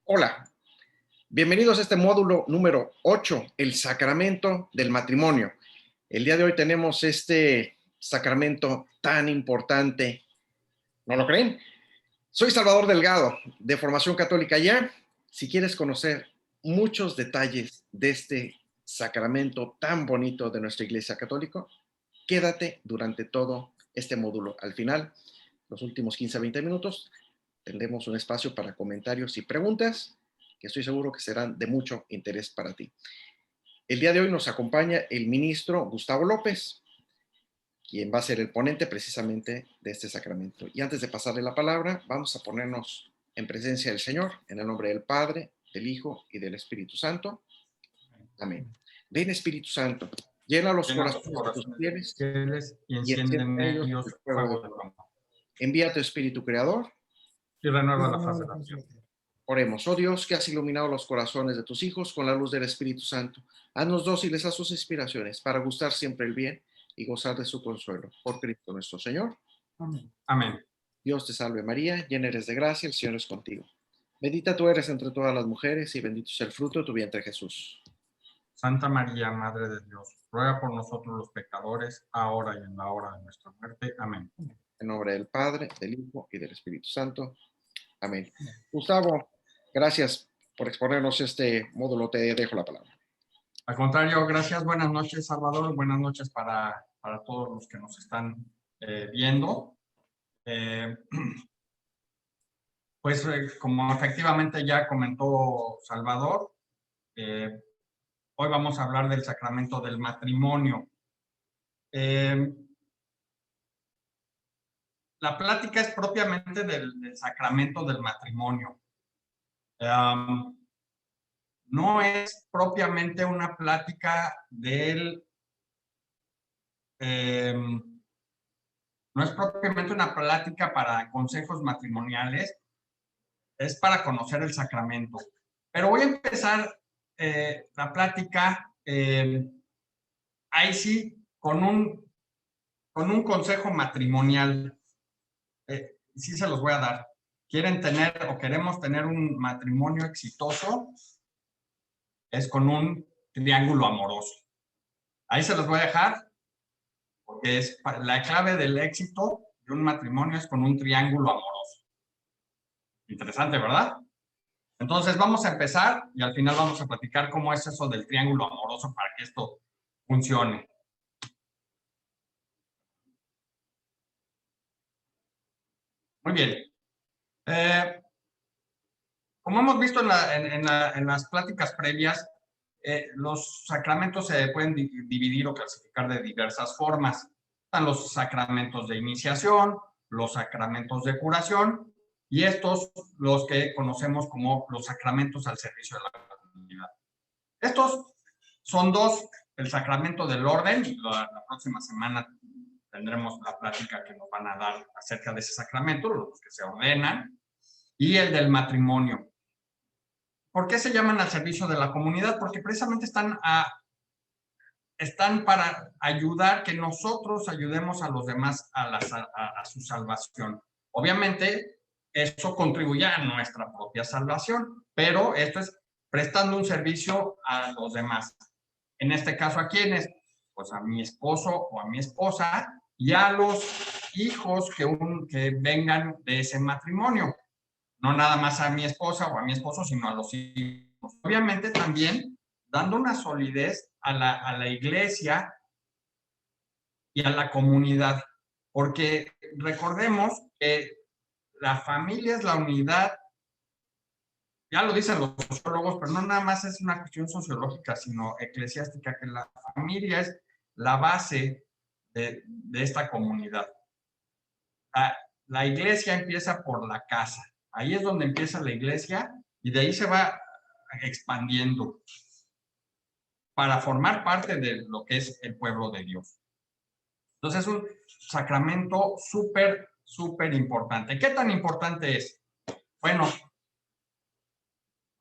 Hola, bienvenidos a este módulo número 8, el sacramento del matrimonio. El día de hoy tenemos este sacramento tan importante, ¿no lo creen? Soy Salvador Delgado, de formación católica ya. Si quieres conocer muchos detalles de este sacramento tan bonito de nuestra Iglesia Católica, quédate durante todo este módulo. Al final, los últimos 15 a 20 minutos, tendremos un espacio para comentarios y preguntas que estoy seguro que serán de mucho interés para ti. El día de hoy nos acompaña el ministro Gustavo López, quien va a ser el ponente precisamente de este sacramento. Y antes de pasarle la palabra, vamos a ponernos en presencia del Señor, en el nombre del Padre, del Hijo y del Espíritu Santo. Amén. Ven, Espíritu Santo, llena los corazones de tus fieles y y enciende enciende en en ellos ellos el el fuego de fuego tu de tu amor. amor. Envía tu Espíritu Creador. Y renueva la faz de la tierra. Oremos. Oh Dios, que has iluminado los corazones de tus hijos con la luz del Espíritu Santo, haznos dóciles a sus inspiraciones para gustar siempre el bien y gozar de su consuelo. Por Cristo nuestro Señor. Amén. Amén. Dios te salve María, llena eres de gracia, el Señor es contigo. Bendita tú eres entre todas las mujeres y bendito es el fruto de tu vientre Jesús. Santa María, Madre de Dios, ruega por nosotros los pecadores, ahora y en la hora de nuestra muerte. Amén. En nombre del Padre, del Hijo y del Espíritu Santo. Amén. Gustavo, gracias por exponernos este módulo. Te dejo la palabra. Al contrario, gracias. Buenas noches, Salvador. Buenas noches para todos los que nos están viendo. Como efectivamente ya comentó Salvador, hoy vamos a hablar del sacramento del matrimonio. La plática es propiamente del sacramento del matrimonio. No es propiamente una plática no es propiamente una plática para consejos matrimoniales, es para conocer el sacramento. Pero voy a empezar la plática ahí sí con un consejo matrimonial. Sí se los voy a dar. ¿Quieren tener o queremos tener un matrimonio exitoso? Es con un triángulo amoroso. Ahí se los voy a dejar, porque es la clave del éxito de un matrimonio es con un triángulo amoroso. Interesante, ¿verdad? Entonces vamos a empezar y al final vamos a platicar cómo es eso del triángulo amoroso para que esto funcione. Muy bien. Como hemos visto en las pláticas previas, los sacramentos se pueden dividir o clasificar de diversas formas. Están los sacramentos de iniciación, los sacramentos de curación y estos los que conocemos como los sacramentos al servicio de la comunidad. Estos son dos, el sacramento del orden, y la próxima semana tendremos la plática que nos van a dar acerca de ese sacramento, los que se ordenan, y el del matrimonio. ¿Por qué se llaman al servicio de la comunidad? Porque precisamente están para ayudar, que nosotros ayudemos a los demás a su salvación. Obviamente, eso contribuye a nuestra propia salvación, pero esto es prestando un servicio a los demás. En este caso, ¿a quiénes? Pues a mi esposo o a mi esposa y a los hijos que vengan de ese matrimonio. No nada más a mi esposa o a mi esposo, sino a los hijos. Obviamente también dando una solidez a la iglesia y a la comunidad, porque recordemos que la familia es la unidad, ya lo dicen los sociólogos, pero no nada más es una cuestión sociológica, sino eclesiástica, que la familia es la base de esta comunidad. La iglesia empieza por la casa. Ahí es donde empieza la iglesia y de ahí se va expandiendo para formar parte de lo que es el pueblo de Dios. Entonces es un sacramento súper, súper importante. ¿Qué tan importante es? Bueno,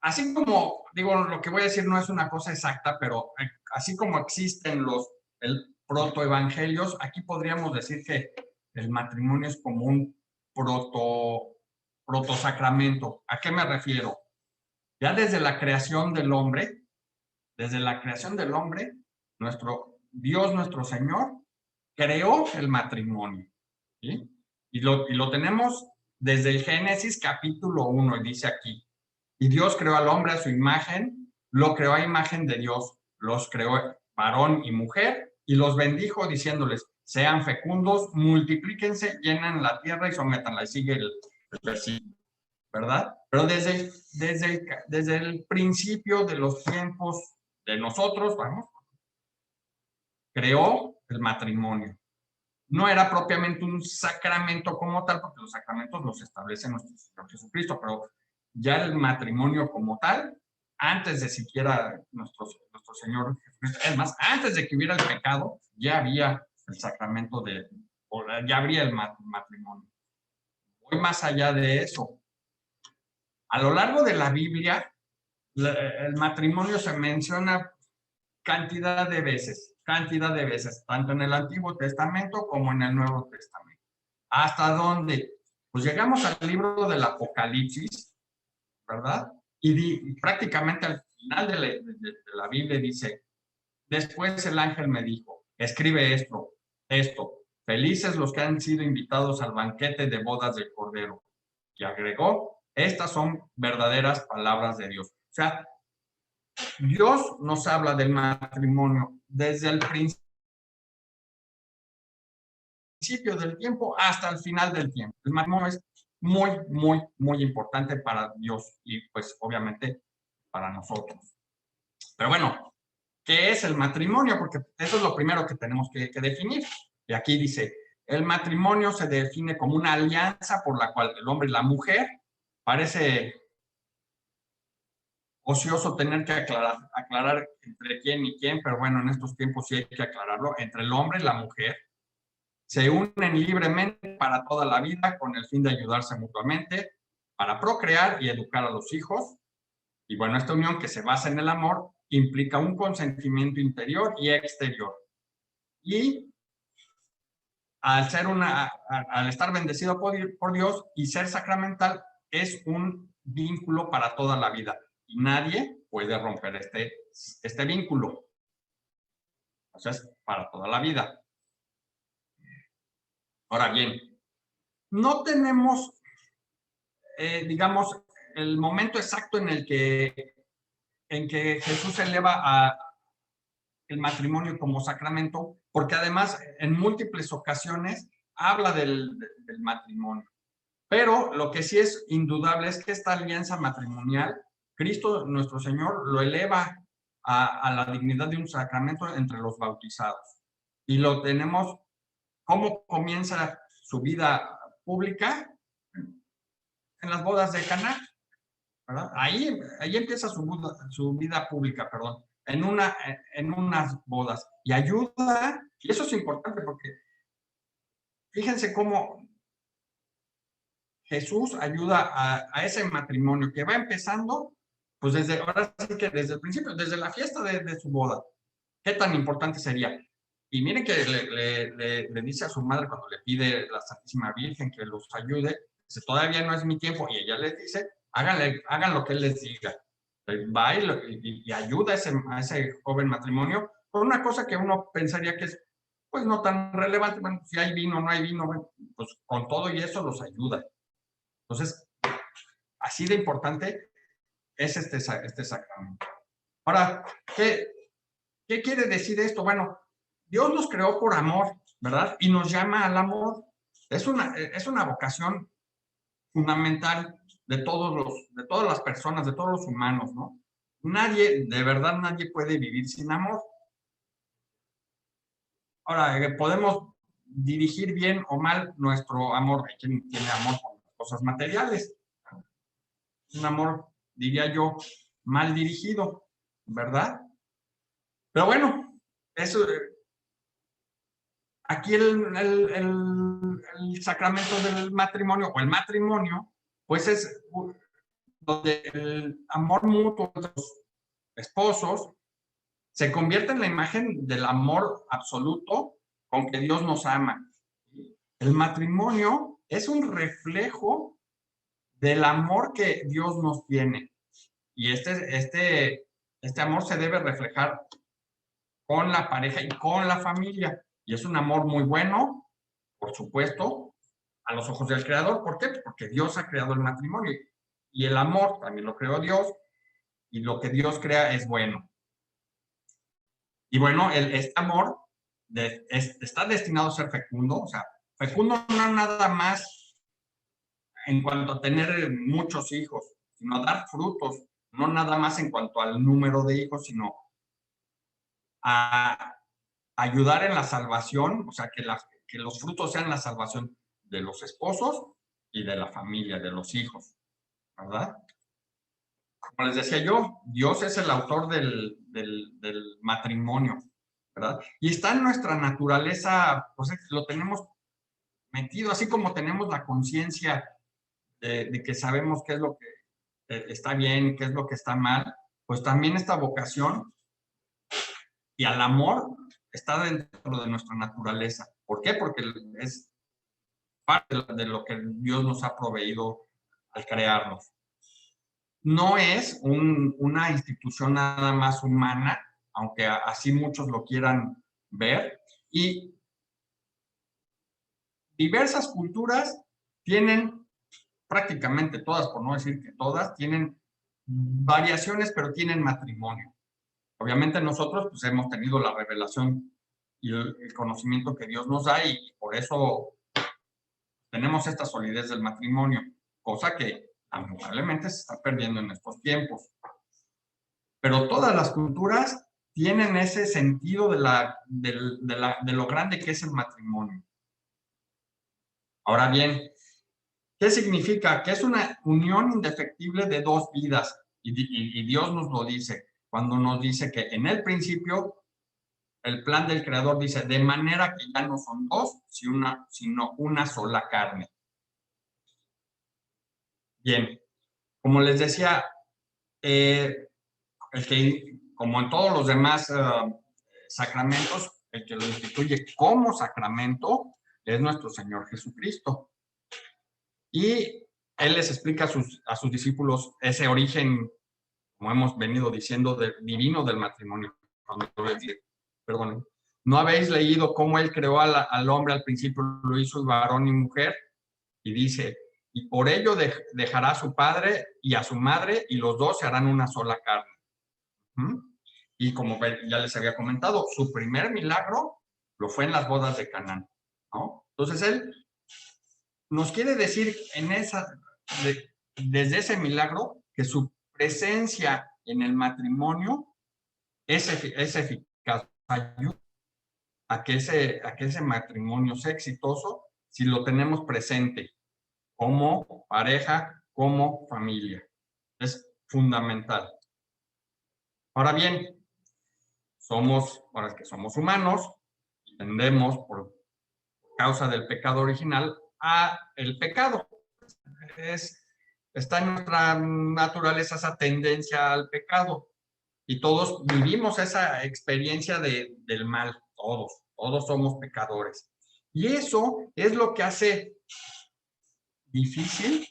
así como, digo, lo que voy a decir no es una cosa exacta, pero así como existen el protoevangelios, aquí podríamos decir que el matrimonio es como un protosacramento. ¿A qué me refiero? Ya desde la creación del hombre, nuestro Dios, nuestro Señor, creó el matrimonio. ¿Sí? Y lo tenemos desde el Génesis capítulo 1, y dice aquí, y Dios creó al hombre a su imagen, lo creó a imagen de Dios, los creó varón y mujer, y los bendijo diciéndoles, sean fecundos, multiplíquense, llenan la tierra y sométanla. Y sigue el versículo, ¿verdad? Pero desde el principio de los tiempos de nosotros, vamos, creó el matrimonio. No era propiamente un sacramento como tal, porque los sacramentos los establece nuestro Señor Jesucristo, pero ya el matrimonio como tal, antes de siquiera nuestro Señor Jesucristo, es más, antes de que hubiera el pecado, ya había el sacramento ya habría el matrimonio. Voy más allá de eso. A lo largo de la Biblia, el matrimonio se menciona cantidad de veces, tanto en el Antiguo Testamento como en el Nuevo Testamento. ¿Hasta dónde? Pues llegamos al libro del Apocalipsis, ¿verdad? Y prácticamente al final de la Biblia dice, después el ángel me dijo, escribe esto, felices los que han sido invitados al banquete de bodas del Cordero. Y agregó, estas son verdaderas palabras de Dios. O sea, Dios nos habla del matrimonio desde el principio del tiempo hasta el final del tiempo. El matrimonio es muy, muy, muy importante para Dios y pues obviamente para nosotros. Pero bueno, ¿qué es el matrimonio? Porque eso es lo primero que tenemos que definir. Y aquí dice, el matrimonio se define como una alianza por la cual el hombre y la mujer, parece ocioso tener que aclarar entre quién y quién, pero bueno, en estos tiempos sí hay que aclararlo, entre el hombre y la mujer, se unen libremente para toda la vida con el fin de ayudarse mutuamente, para procrear y educar a los hijos. Y bueno, esta unión que se basa en el amor implica un consentimiento interior y exterior. Y al estar bendecido por Dios y ser sacramental, es un vínculo para toda la vida. Y nadie puede romper este vínculo. O sea, es para toda la vida. Ahora bien, no tenemos, digamos, el momento exacto en que Jesús eleva el matrimonio como sacramento, porque además en múltiples ocasiones habla del matrimonio. Pero lo que sí es indudable es que esta alianza matrimonial, Cristo nuestro Señor lo eleva a la dignidad de un sacramento entre los bautizados. Y lo tenemos, ¿cómo comienza su vida pública? En las bodas de Caná, ¿verdad? Ahí empieza su vida pública, perdón, en unas bodas. Y ayuda, y eso es importante porque fíjense cómo Jesús ayuda a ese matrimonio que va empezando, pues ahora sí que desde el principio, desde la fiesta de su boda. ¿Qué tan importante sería? Y miren que le dice a su madre cuando le pide la Santísima Virgen que los ayude, dice, todavía no es mi tiempo, y ella les dice, hagan lo que él les diga. Va y ayuda a ese joven matrimonio por una cosa que uno pensaría que es pues no tan relevante, bueno, si hay vino o no hay vino, bueno, pues con todo y eso los ayuda. Entonces, así de importante es este sacramento. Ahora, ¿qué quiere decir esto? Bueno, Dios nos creó por amor, ¿verdad? Y nos llama al amor. Es una vocación fundamental de todas las personas, de todos los humanos, ¿no? De verdad nadie puede vivir sin amor. Ahora, podemos dirigir bien o mal nuestro amor. Hay quien tiene amor por las cosas materiales. Un amor, diría yo, mal dirigido, ¿verdad? Pero bueno, eso, aquí el sacramento del matrimonio o el matrimonio, pues es donde el amor mutuo entre los esposos se convierte en la imagen del amor absoluto con que Dios nos ama. El matrimonio es un reflejo del amor que Dios nos tiene. Y este amor se debe reflejar con la pareja y con la familia. Y es un amor muy bueno, por supuesto, a los ojos del Creador. ¿Por qué? Porque Dios ha creado el matrimonio. Y el amor también lo creó Dios. Y lo que Dios crea es bueno. Y bueno, este amor está destinado a ser fecundo. O sea, fecundo no nada más en cuanto a tener muchos hijos, sino a dar frutos. No nada más en cuanto al número de hijos, sino a ayudar en la salvación, o sea, que los frutos sean la salvación de los esposos y de la familia, de los hijos, ¿verdad? Como les decía yo, Dios es el autor del matrimonio, ¿verdad? Y está en nuestra naturaleza, pues lo tenemos metido, así como tenemos la conciencia de que sabemos qué es lo que está bien y qué es lo que está mal, pues también esta vocación y al amor está dentro de nuestra naturaleza. ¿Por qué? Porque es parte de lo que Dios nos ha proveído al crearnos. No es una institución nada más humana, aunque así muchos lo quieran ver, y diversas culturas tienen, prácticamente todas, por no decir que todas, tienen variaciones, pero tienen matrimonio. Obviamente nosotros pues hemos tenido la revelación y el conocimiento que Dios nos da y por eso tenemos esta solidez del matrimonio, cosa que lamentablemente se está perdiendo en estos tiempos. Pero todas las culturas tienen ese sentido de lo grande que es el matrimonio. Ahora bien, ¿qué significa? Que es una unión indefectible de dos vidas. Y Dios nos lo dice cuando nos dice que en el principio el plan del Creador dice, de manera que ya no son dos, sino una sola carne. Bien, como les decía, como en todos los demás sacramentos, el que lo instituye como sacramento es nuestro Señor Jesucristo. Y Él les explica a sus discípulos ese origen, como hemos venido diciendo, divino del matrimonio. Perdón, ¿no habéis leído cómo Él creó al hombre al principio, lo hizo varón y mujer? Y dice, y por ello dejará a su padre y a su madre, y los dos se harán una sola carne. Y como ya les había comentado, su primer milagro lo fue en las bodas de Canaán, ¿no? Entonces él nos quiere decir desde ese milagro que su presencia en el matrimonio es eficaz, ayuda a que ese matrimonio sea exitoso si lo tenemos presente como pareja, como familia. Es fundamental. Ahora bien, ahora que somos humanos, tendemos por causa del pecado original a el pecado. Está en nuestra naturaleza esa tendencia al pecado y todos vivimos esa experiencia del mal, todos somos pecadores. Y eso es lo que hace difícil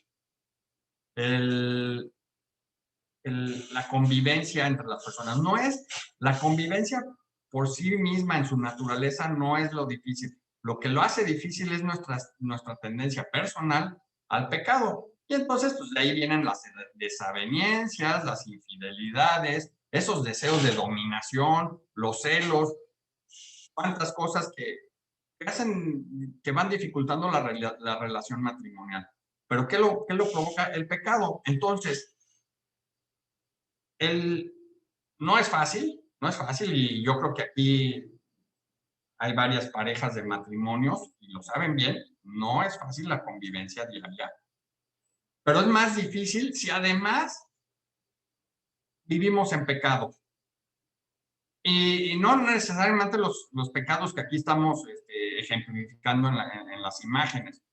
la convivencia entre las personas. No es la convivencia por sí misma en su naturaleza, no es lo difícil. Lo que lo hace difícil es nuestra tendencia personal al pecado. Y entonces, pues de ahí vienen las desavenencias, las infidelidades, esos deseos de dominación, los celos, cuantas cosas que hacen, que van dificultando la relación matrimonial. Pero ¿qué lo provoca? El pecado. Entonces, no es fácil, y yo creo que aquí hay varias parejas de matrimonios y lo saben bien, no es fácil la convivencia diaria. Pero es más difícil si además vivimos en pecado. Y no necesariamente los pecados que aquí estamos ejemplificando en las imágenes.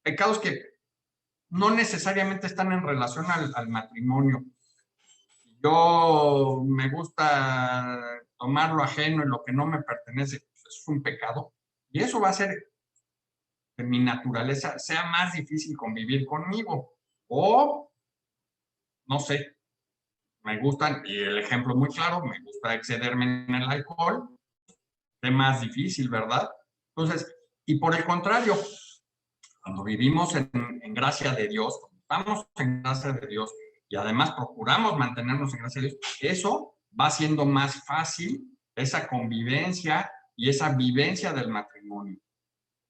Pecados que no necesariamente están en relación al matrimonio. Yo me gusta tomar lo ajeno y lo que no me pertenece, pues es un pecado. Y eso va a hacer que mi naturaleza sea más difícil convivir conmigo. O, no sé, me gustan, y el ejemplo muy claro, me gusta excederme en el alcohol, es más difícil, ¿verdad? Entonces, y por el contrario, cuando vivimos en gracia de Dios, estamos en gracia de Dios y además procuramos mantenernos en gracia de Dios, eso va siendo más fácil esa convivencia y esa vivencia del matrimonio.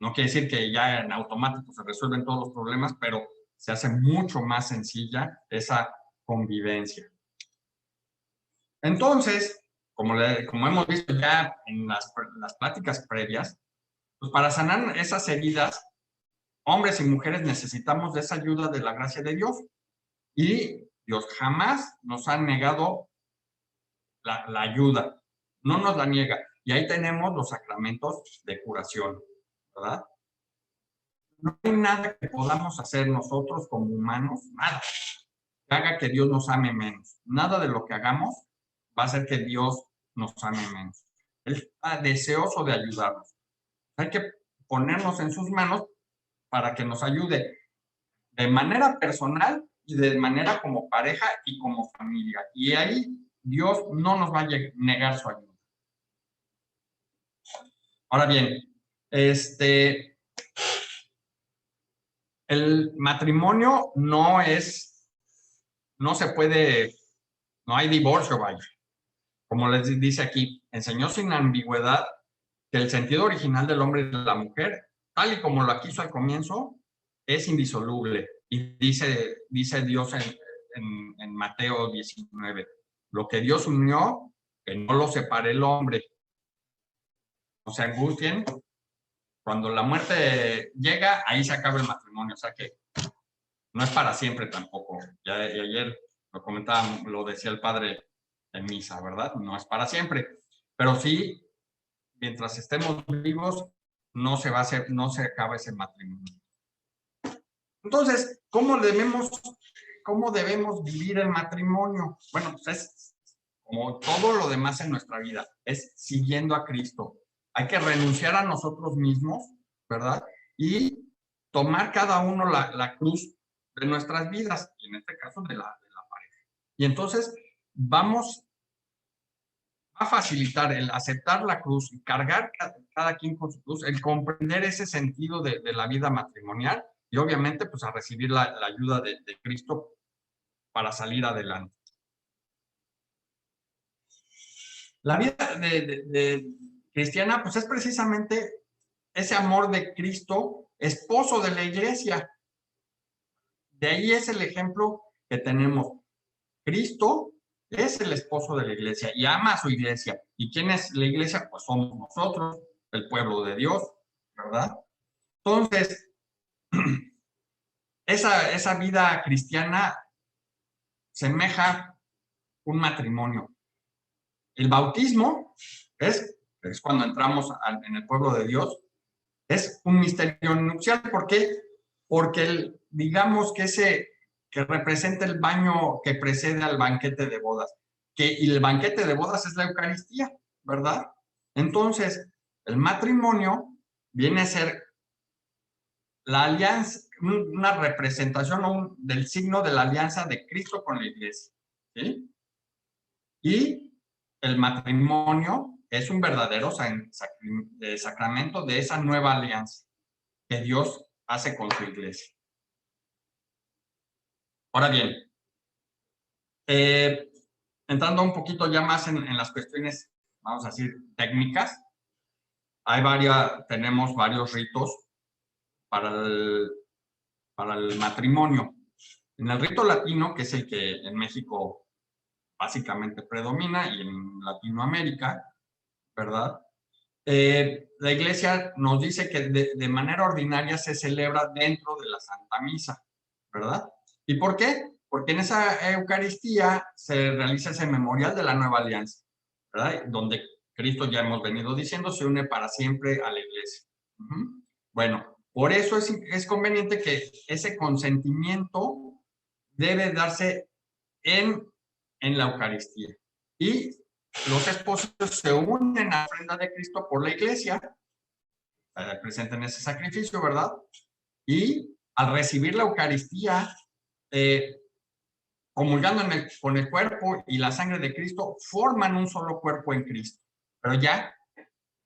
No quiere decir que ya en automático se resuelven todos los problemas, pero se hace mucho más sencilla esa convivencia. Entonces, como hemos visto ya en las pláticas previas, pues para sanar esas heridas, hombres y mujeres necesitamos de esa ayuda de la gracia de Dios. Y Dios jamás nos ha negado la ayuda, no nos la niega. Y ahí tenemos los sacramentos de curación, ¿verdad? No hay nada que podamos hacer nosotros como humanos, nada, que haga que Dios nos ame menos. Nada de lo que hagamos va a hacer que Dios nos ame menos. Él está deseoso de ayudarnos. Hay que ponernos en sus manos para que nos ayude de manera personal y de manera como pareja y como familia. Y ahí Dios no nos va a negar su ayuda. Ahora bien, el matrimonio no se puede, no hay divorcio, vaya. Como les dice aquí, enseñó sin ambigüedad que el sentido original del hombre y de la mujer, tal y como lo quiso al comienzo, es indisoluble. Y dice Dios en Mateo 19, lo que Dios unió, que no lo separe el hombre. No se angustien, cuando la muerte llega, ahí se acaba el matrimonio, o sea que no es para siempre tampoco. Y ayer lo comentaba, lo decía el padre en misa, ¿verdad? No es para siempre, pero sí, mientras estemos vivos, no se acaba ese matrimonio. Entonces, ¿cómo debemos vivir el matrimonio? Bueno, pues es como todo lo demás en nuestra vida, es siguiendo a Cristo. Hay que renunciar a nosotros mismos, ¿verdad? Y tomar cada uno la cruz de nuestras vidas, y en este caso de la pareja. Y entonces va a facilitar el aceptar la cruz y cargar cada quien con su cruz, el comprender ese sentido de la vida matrimonial y obviamente pues a recibir la ayuda de Cristo para salir adelante. La vida de cristiana pues es precisamente ese amor de Cristo, esposo de la iglesia. De ahí es el ejemplo que tenemos. Cristo es el esposo de la iglesia y ama a su iglesia. ¿Y quién es la iglesia? Pues somos nosotros, el pueblo de Dios, ¿verdad? Entonces, esa vida cristiana semeja un matrimonio. El bautismo es cuando entramos en el pueblo de Dios, es un misterio nupcial. ¿Por qué? Porque digamos que representa el baño que precede al banquete de bodas. Y el banquete de bodas es la Eucaristía, ¿verdad? Entonces, el matrimonio viene a ser la alianza, una representación del signo de la alianza de Cristo con la iglesia, ¿sí? Y el matrimonio es un verdadero sacramento de esa nueva alianza que Dios hace con su iglesia. Ahora bien, entrando un poquito ya más en las cuestiones, vamos a decir, técnicas, tenemos varios ritos para el matrimonio. En el rito latino, que es el que en México básicamente predomina y en Latinoamérica, ¿verdad? La iglesia nos dice que de manera ordinaria se celebra dentro de la Santa Misa, ¿verdad? ¿Y por qué? Porque en esa Eucaristía se realiza ese memorial de la nueva alianza, ¿verdad? Donde Cristo, ya hemos venido diciendo, se une para siempre a la iglesia. Bueno, por eso es conveniente que ese consentimiento debe darse en la Eucaristía. Y los esposos se unen a la ofrenda de Cristo por la iglesia, presenten ese sacrificio, ¿verdad? Y al recibir la Eucaristía, comulgando con el cuerpo y la sangre de Cristo, forman un solo cuerpo en Cristo, pero ya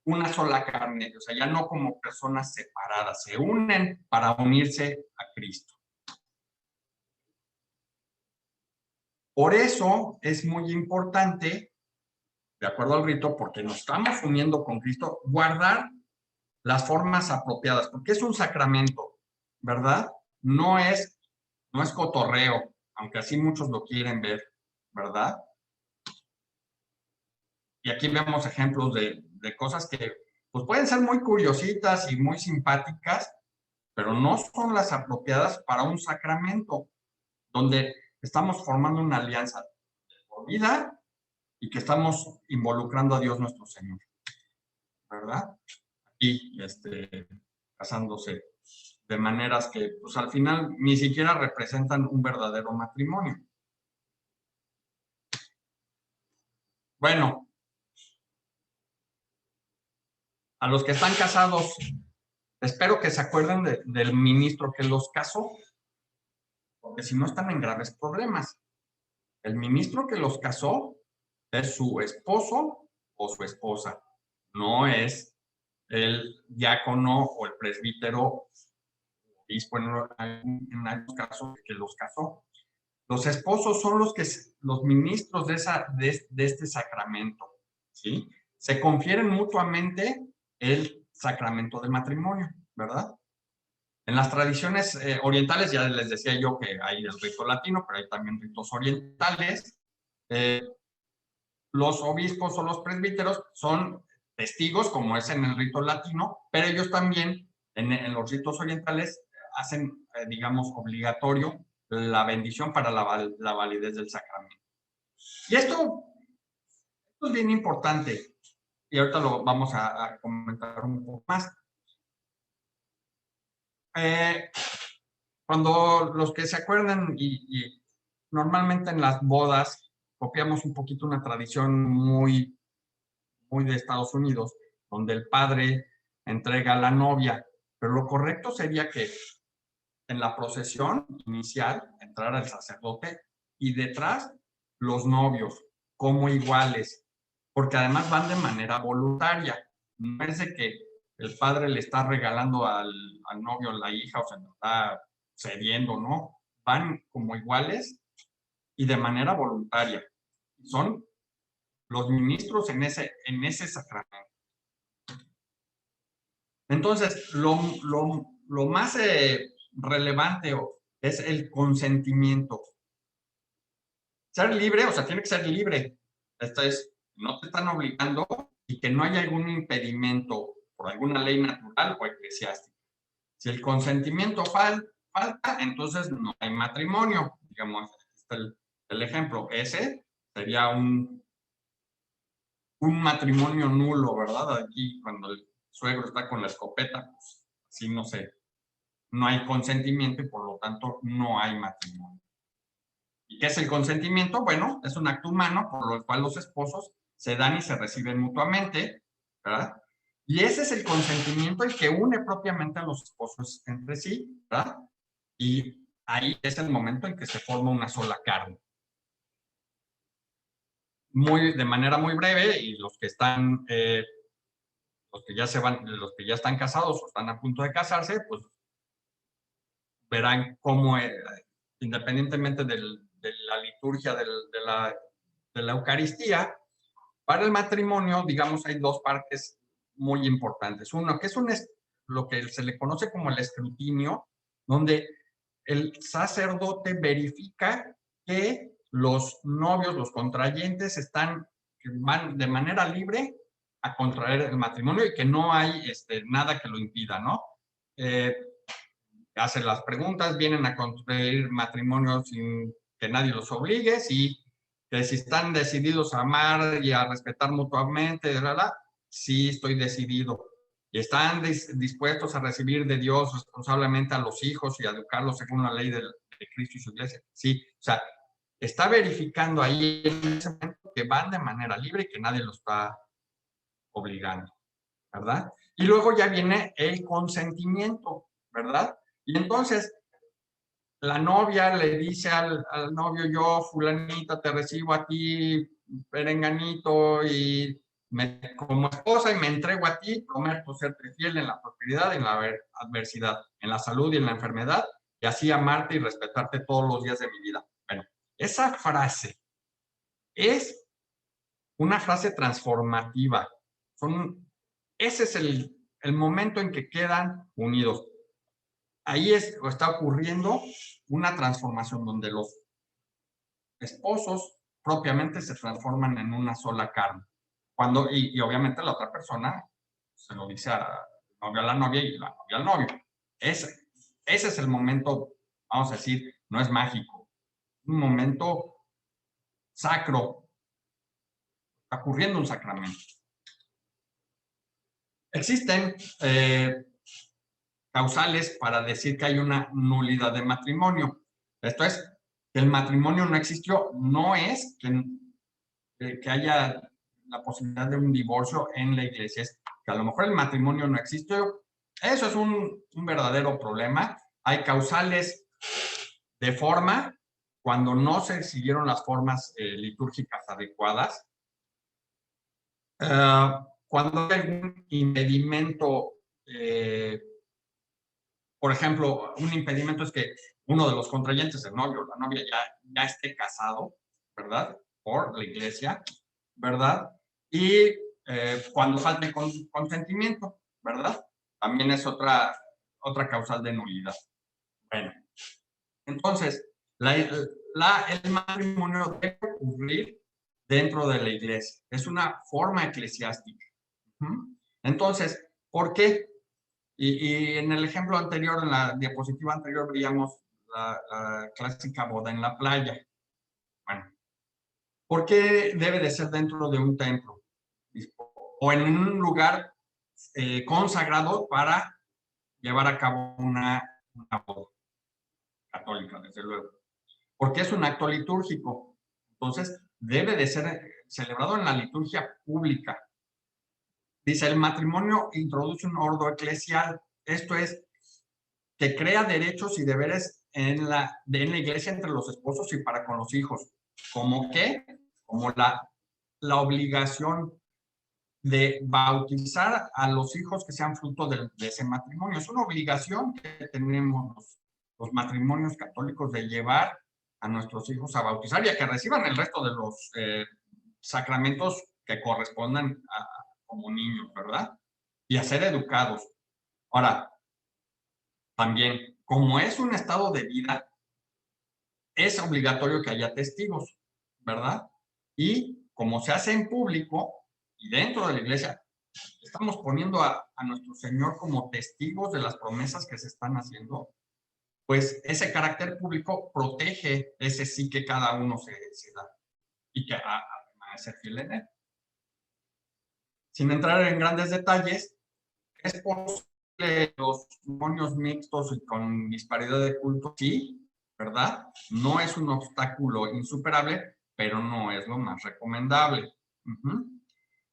una sola carne, o sea, ya no como personas separadas, se unen para unirse a Cristo. Por eso es muy importante, de acuerdo al rito, porque nos estamos uniendo con Cristo, guardar las formas apropiadas, porque es un sacramento, ¿verdad? No es cotorreo, aunque así muchos lo quieren ver, ¿verdad? Y aquí vemos ejemplos de cosas que pues pueden ser muy curiositas y muy simpáticas, pero no son las apropiadas para un sacramento, donde estamos formando una alianza por vida y que estamos involucrando a Dios nuestro Señor, ¿verdad? Y casándose de maneras que pues al final ni siquiera representan un verdadero matrimonio. Bueno, a los que están casados, espero que se acuerden del ministro que los casó, porque si no están en graves problemas. El ministro que los casó es su esposo o su esposa, no es el diácono o el presbítero, obispo en algunos casos que los casó. Los esposos son los ministros de este sacramento, ¿sí? Se confieren mutuamente el sacramento del matrimonio, ¿verdad? En las tradiciones orientales, ya les decía yo que hay el rito latino, pero hay también ritos orientales. Los obispos o los presbíteros son testigos, como es en el rito latino, pero ellos también en los ritos orientales hacen, digamos, obligatorio la bendición para la validez del sacramento. Y esto es bien importante, y ahorita lo vamos a comentar un poco más. Cuando los que se acuerdan, y normalmente en las bodas copiamos un poquito una tradición muy de Estados Unidos, donde el padre entrega a la novia, pero lo correcto sería que en la procesión inicial entrara el sacerdote y detrás los novios como iguales, porque además van de manera voluntaria. No es de que el padre le está regalando al novio la hija o se lo está cediendo, ¿no? Van como iguales y de manera voluntaria. Son los ministros en ese sacramento. Entonces, lo más relevante es el consentimiento. Ser libre, o sea, tiene que ser libre. Esto es, no te están obligando y que no haya algún impedimento por alguna ley natural o eclesiástica. Si el consentimiento falta, entonces no hay matrimonio. Digamos, aquí está el ejemplo. Ese sería un matrimonio nulo, ¿verdad? Aquí cuando el suegro está con la escopeta, pues así no sé, no hay consentimiento y por lo tanto no hay matrimonio. ¿Y qué es el consentimiento? Bueno, es un acto humano por lo cual los esposos se dan y se reciben mutuamente, ¿verdad? Y ese es el consentimiento el que une propiamente a los esposos entre sí, ¿verdad? Y ahí es el momento en que se forma una sola carne. De manera muy breve, y los que están, los que ya están casados o están a punto de casarse, pues verán cómo, independientemente de la liturgia de la Eucaristía, para el matrimonio, digamos, hay dos partes muy importantes. Uno, que es lo que se le conoce como el escrutinio, donde el sacerdote verifica que los novios, los contrayentes, van de manera libre a contraer el matrimonio y que no hay nada que lo impida, ¿no? Hacen las preguntas, vienen a contraer matrimonio sin que nadie los obligue, que si están decididos a amar y a respetar mutuamente, sí estoy decidido. Y están dispuestos a recibir de Dios responsablemente a los hijos y a educarlos según la ley de Cristo y su iglesia. Sí, o sea, está verificando ahí en ese momento que van de manera libre y que nadie los está obligando, ¿verdad? Y luego ya viene el consentimiento, ¿verdad? Y entonces, la novia le dice al novio, yo, fulanita, te recibo a ti, perenganito, y como esposa, y me entrego a ti, prometo serte fiel en la prosperidad, en la adversidad, en la salud y en la enfermedad, y así amarte y respetarte todos los días de mi vida. Bueno, esa frase es una frase transformativa. Ese es el momento en que quedan unidos. Ahí está ocurriendo una transformación donde los esposos propiamente se transforman en una sola carne. Y obviamente la otra persona se lo dice a la novia y la novia al novio. Ese es el momento, vamos a decir, no es mágico, un momento sacro, está ocurriendo un sacramento. Existen causales para decir que hay una nulidad de matrimonio. Esto es, que el matrimonio no existió, no es que haya la posibilidad de un divorcio en la iglesia, es que a lo mejor el matrimonio no existió. Eso es un verdadero problema. Hay causales de forma, cuando no se siguieron las formas litúrgicas adecuadas. Cuando hay algún impedimento, por ejemplo, un impedimento es que uno de los contrayentes, el novio o la novia, ya esté casado, ¿verdad? Por la iglesia, ¿verdad? Y cuando falte consentimiento, ¿verdad? También es otra causal de nulidad. Bueno, entonces, el matrimonio debe ocurrir dentro de la iglesia. Es una forma eclesiástica. Entonces, ¿por qué? Y en el ejemplo anterior, en la diapositiva anterior, veíamos la clásica boda en la playa. Bueno, ¿por qué debe de ser dentro de un templo? O en un lugar consagrado para llevar a cabo una boda católica, desde luego. Porque es un acto litúrgico. Entonces, debe de ser celebrado en la liturgia pública. Dice, el matrimonio introduce un orden eclesial. Esto es, que crea derechos y deberes en la iglesia entre los esposos y para con los hijos. ¿Cómo qué? Como la obligación de bautizar a los hijos que sean fruto de ese matrimonio. Es una obligación que tenemos los matrimonios católicos de llevar a nuestros hijos a bautizar y a que reciban el resto de los sacramentos que correspondan como niños, ¿verdad? Y a ser educados. Ahora, también, como es un estado de vida, es obligatorio que haya testigos, ¿verdad? Y como se hace en público y dentro de la iglesia, estamos poniendo a nuestro Señor como testigos de las promesas que se están haciendo, pues ese carácter público protege ese sí que cada uno se da y que a ser fiel en él. Sin entrar en grandes detalles, es posible los matrimonios mixtos y con disparidad de culto, sí, ¿verdad? No es un obstáculo insuperable, pero no es lo más recomendable.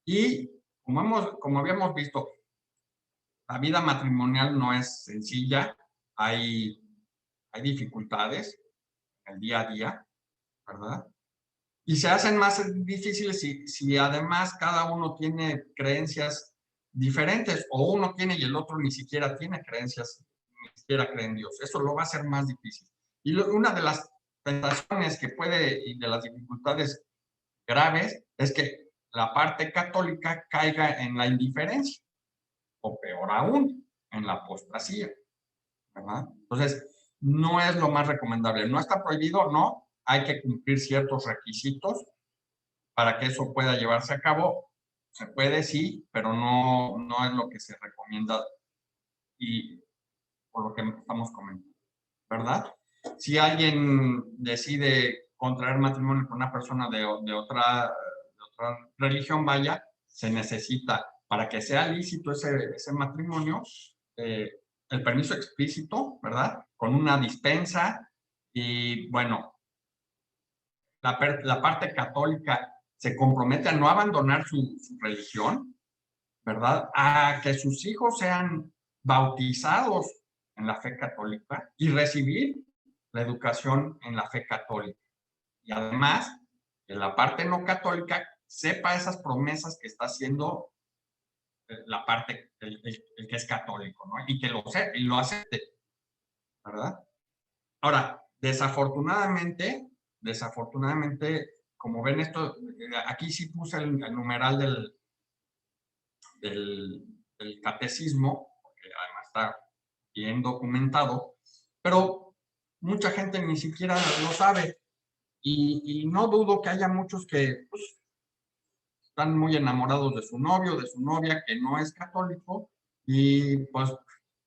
Y como habíamos visto, la vida matrimonial no es sencilla, hay dificultades en el día a día, ¿verdad? Y se hacen más difíciles si además cada uno tiene creencias diferentes, o uno tiene y el otro ni siquiera tiene creencias, ni siquiera cree en Dios. Eso lo va a hacer más difícil. Y una de las tentaciones que y de las dificultades graves, es que la parte católica caiga en la indiferencia, o peor aún, en la apostasía, ¿verdad? Entonces, no es lo más recomendable. No está prohibido, no. Hay que cumplir ciertos requisitos para que eso pueda llevarse a cabo. Se puede, sí, pero no es lo que se recomienda y por lo que estamos comentando, ¿verdad? Si alguien decide contraer matrimonio con una persona de otra religión, vaya, se necesita, para que sea lícito ese matrimonio, el permiso explícito, ¿verdad? Con una dispensa y, bueno, la parte católica se compromete a no abandonar su religión, ¿verdad? A que sus hijos sean bautizados en la fe católica y recibir la educación en la fe católica. Y además, en la parte no católica, sepa esas promesas que está haciendo la parte, el que es católico, ¿no? Y que lo acepte, ¿verdad? Ahora, desafortunadamente, como ven esto, aquí sí puse el numeral del catecismo, porque además está bien documentado, pero mucha gente ni siquiera lo sabe. Y no dudo que haya muchos que pues, están muy enamorados de su novio, de su novia, que no es católico, y pues,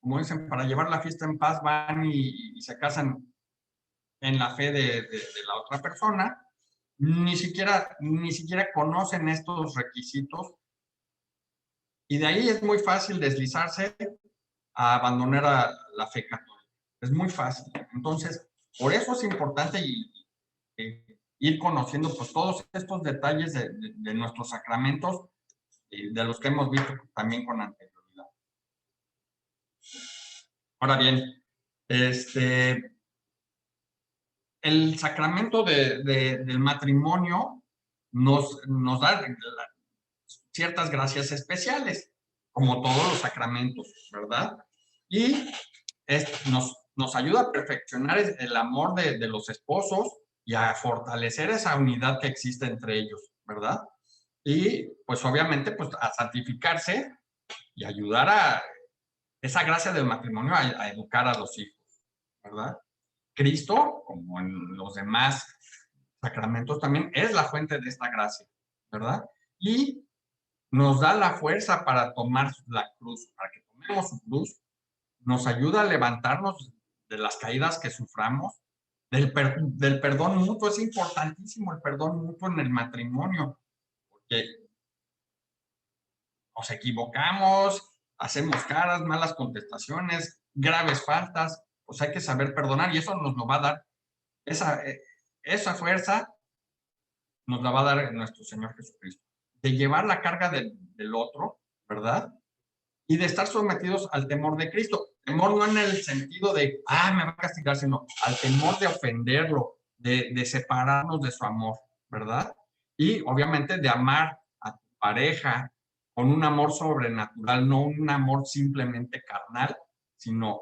como dicen, para llevar la fiesta en paz van y se casan en la fe de la otra persona, ni siquiera conocen estos requisitos, y de ahí es muy fácil deslizarse a abandonar a la fe católica. Es muy fácil. Entonces, por eso es importante ir conociendo pues, todos estos detalles de nuestros sacramentos, de los que hemos visto también con anterioridad. Ahora bien, el sacramento del matrimonio nos da ciertas gracias especiales, como todos los sacramentos, ¿verdad? Y nos ayuda a perfeccionar el amor de los esposos y a fortalecer esa unidad que existe entre ellos, ¿verdad? Y pues obviamente pues a santificarse y ayudar a esa gracia del matrimonio a educar a los hijos, ¿verdad? Cristo, como en los demás sacramentos, también es la fuente de esta gracia, ¿verdad? Y nos da la fuerza para tomar la cruz, para que tomemos su cruz, nos ayuda a levantarnos de las caídas que suframos, del perdón mutuo. Es importantísimo el perdón mutuo en el matrimonio, porque nos equivocamos, hacemos caras, malas contestaciones, graves faltas, pues hay que saber perdonar y eso nos lo va a dar, esa fuerza nos la va a dar nuestro Señor Jesucristo, de llevar la carga del otro, ¿verdad? Y de estar sometidos al temor de Cristo. Temor no en el sentido de, me va a castigar, sino al temor de ofenderlo, de separarnos de su amor, ¿verdad? Y obviamente de amar a tu pareja con un amor sobrenatural, no un amor simplemente carnal, sino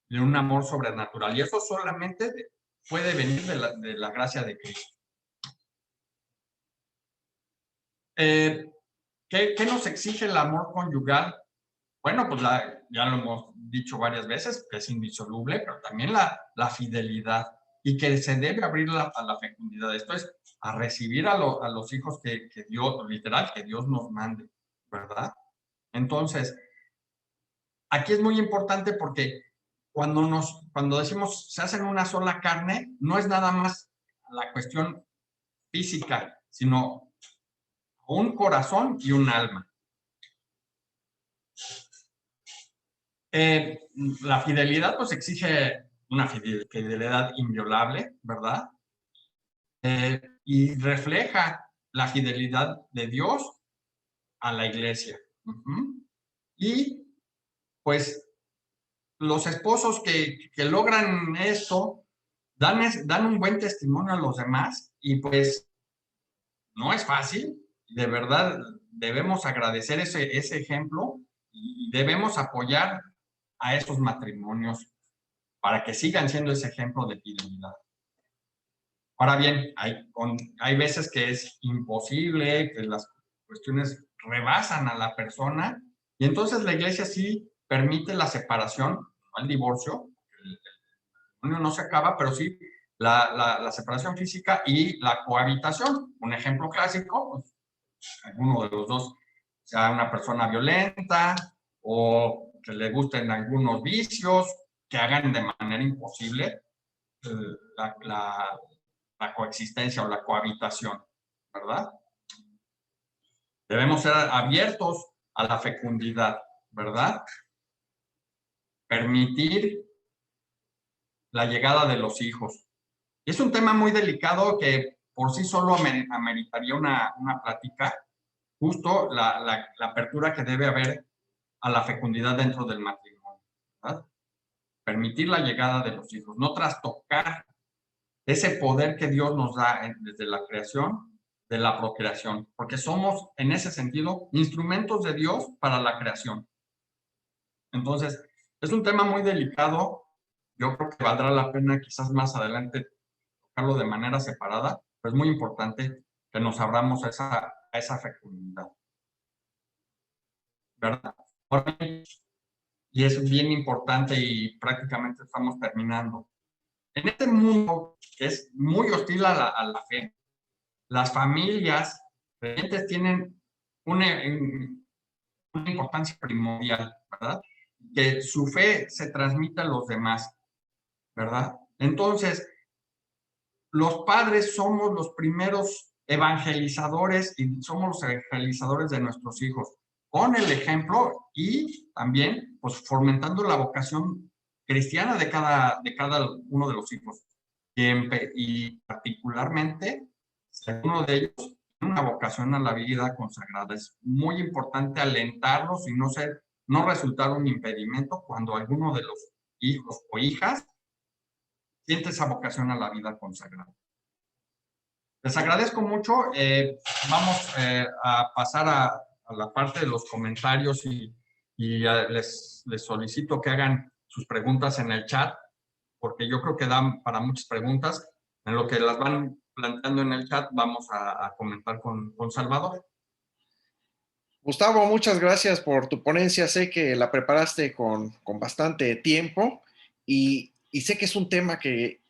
de un amor sobrenatural. Y eso solamente puede venir de la gracia de Cristo. ¿Qué nos exige el amor conyugal? Bueno, pues ya lo hemos dicho varias veces, que es indisoluble, pero también la fidelidad y que se debe abrir a la fecundidad. Esto es a recibir a los hijos que Dios, literal, que Dios nos mande, ¿verdad? Entonces, aquí es muy importante porque cuando decimos se hacen una sola carne, no es nada más la cuestión física, sino un corazón y un alma. La fidelidad pues exige una fidelidad inviolable, ¿verdad? Y refleja la fidelidad de Dios a la iglesia. Y pues los esposos que logran esto dan un buen testimonio a los demás y pues no es fácil. De verdad debemos agradecer ese ejemplo y debemos apoyar a esos matrimonios para que sigan siendo ese ejemplo de fidelidad. Ahora bien, hay veces que es imposible, que las cuestiones rebasan a la persona, y entonces la iglesia sí permite la separación, no el divorcio, el matrimonio no se acaba, pero sí la separación física y la cohabitación. Un ejemplo clásico, pues, alguno de los dos sea una persona violenta o que le gusten algunos vicios, que hagan de manera imposible la coexistencia o la cohabitación, ¿verdad? Debemos ser abiertos a la fecundidad, ¿verdad? Permitir la llegada de los hijos. Es un tema muy delicado que por sí solo ameritaría una plática, justo la apertura que debe haber a la fecundidad dentro del matrimonio, ¿verdad? permitir la llegada de los hijos, no trastocar ese poder que Dios nos da desde la creación, de la procreación, porque somos en ese sentido instrumentos de Dios para la creación. Entonces, es un tema muy delicado. Yo creo que valdrá la pena quizás más adelante tocarlo de manera separada, pero es muy importante que nos abramos a esa fecundidad, ¿verdad? Y es bien importante y prácticamente estamos terminando. En este mundo que es muy hostil a la fe, las familias creyentes tienen una, una importancia primordial, ¿verdad? Que su fe se transmita a los demás, ¿verdad? Entonces, los padres somos los primeros evangelizadores y somos los evangelizadores de nuestros hijos, con el ejemplo y también pues fomentando la vocación cristiana de cada uno de los hijos. Y particularmente, uno de ellos tiene una vocación a la vida consagrada. Es muy importante alentarlos y no resultar un impedimento cuando alguno de los hijos o hijas siente esa vocación a la vida consagrada. Les agradezco mucho. Vamos a pasar a la parte de los comentarios y les solicito que hagan sus preguntas en el chat, porque yo creo que dan para muchas preguntas. En lo que las van planteando en el chat, vamos a comentar con Salvador. Gustavo, muchas gracias por tu ponencia. Sé que la preparaste con bastante tiempo y sé que es un tema que,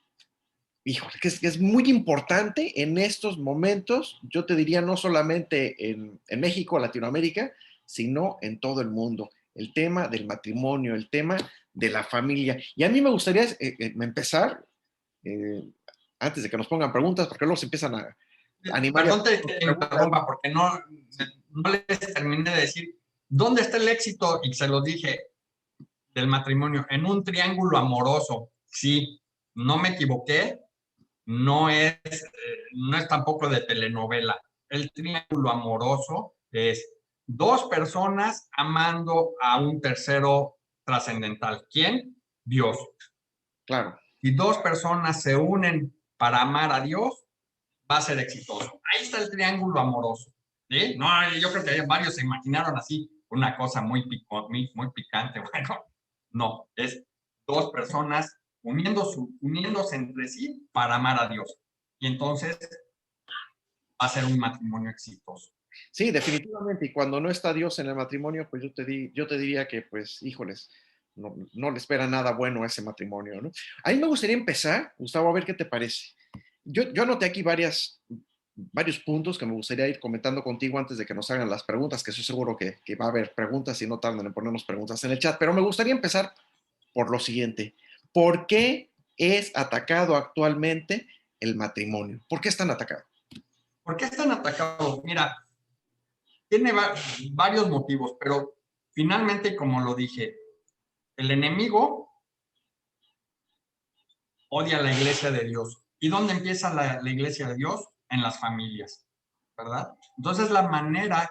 híjole, que es muy importante en estos momentos. Yo te diría no solamente en México, Latinoamérica, sino en todo el mundo. El tema del matrimonio, el tema de la familia. Y a mí me gustaría empezar, eh, antes de que nos pongan preguntas, porque luego se empiezan a animar. Perdón te interrumpa, porque no les terminé de decir dónde está el éxito, y se lo dije, del matrimonio, en un triángulo amoroso. Sí, no me equivoqué, no es tampoco de telenovela. El triángulo amoroso es dos personas amando a un tercero trascendental. ¿Quién? Dios. Claro. Si dos personas se unen para amar a Dios, va a ser exitoso. Ahí está el triángulo amoroso. ¿Sí? No, yo creo que varios se imaginaron así una cosa muy picante. Bueno, no, es dos personas uniéndose entre sí para amar a Dios. Y entonces va a ser un matrimonio exitoso. Sí, definitivamente. Y cuando no está Dios en el matrimonio, pues yo te diría que, pues, híjoles, no le espera nada bueno a ese matrimonio, ¿no? A mí me gustaría empezar, Gustavo, a ver qué te parece. Yo anoté aquí varios puntos que me gustaría ir comentando contigo antes de que nos hagan las preguntas, que estoy seguro que va a haber preguntas y no tardan en ponernos preguntas en el chat. Pero me gustaría empezar por lo siguiente. ¿Por qué es atacado actualmente el matrimonio? ¿Por qué están atacados? ¿Por qué están atacados? Mira, tiene varios motivos, pero finalmente, como lo dije, el enemigo odia a la iglesia de Dios. ¿Y dónde empieza la iglesia de Dios? En las familias, ¿verdad? Entonces, la manera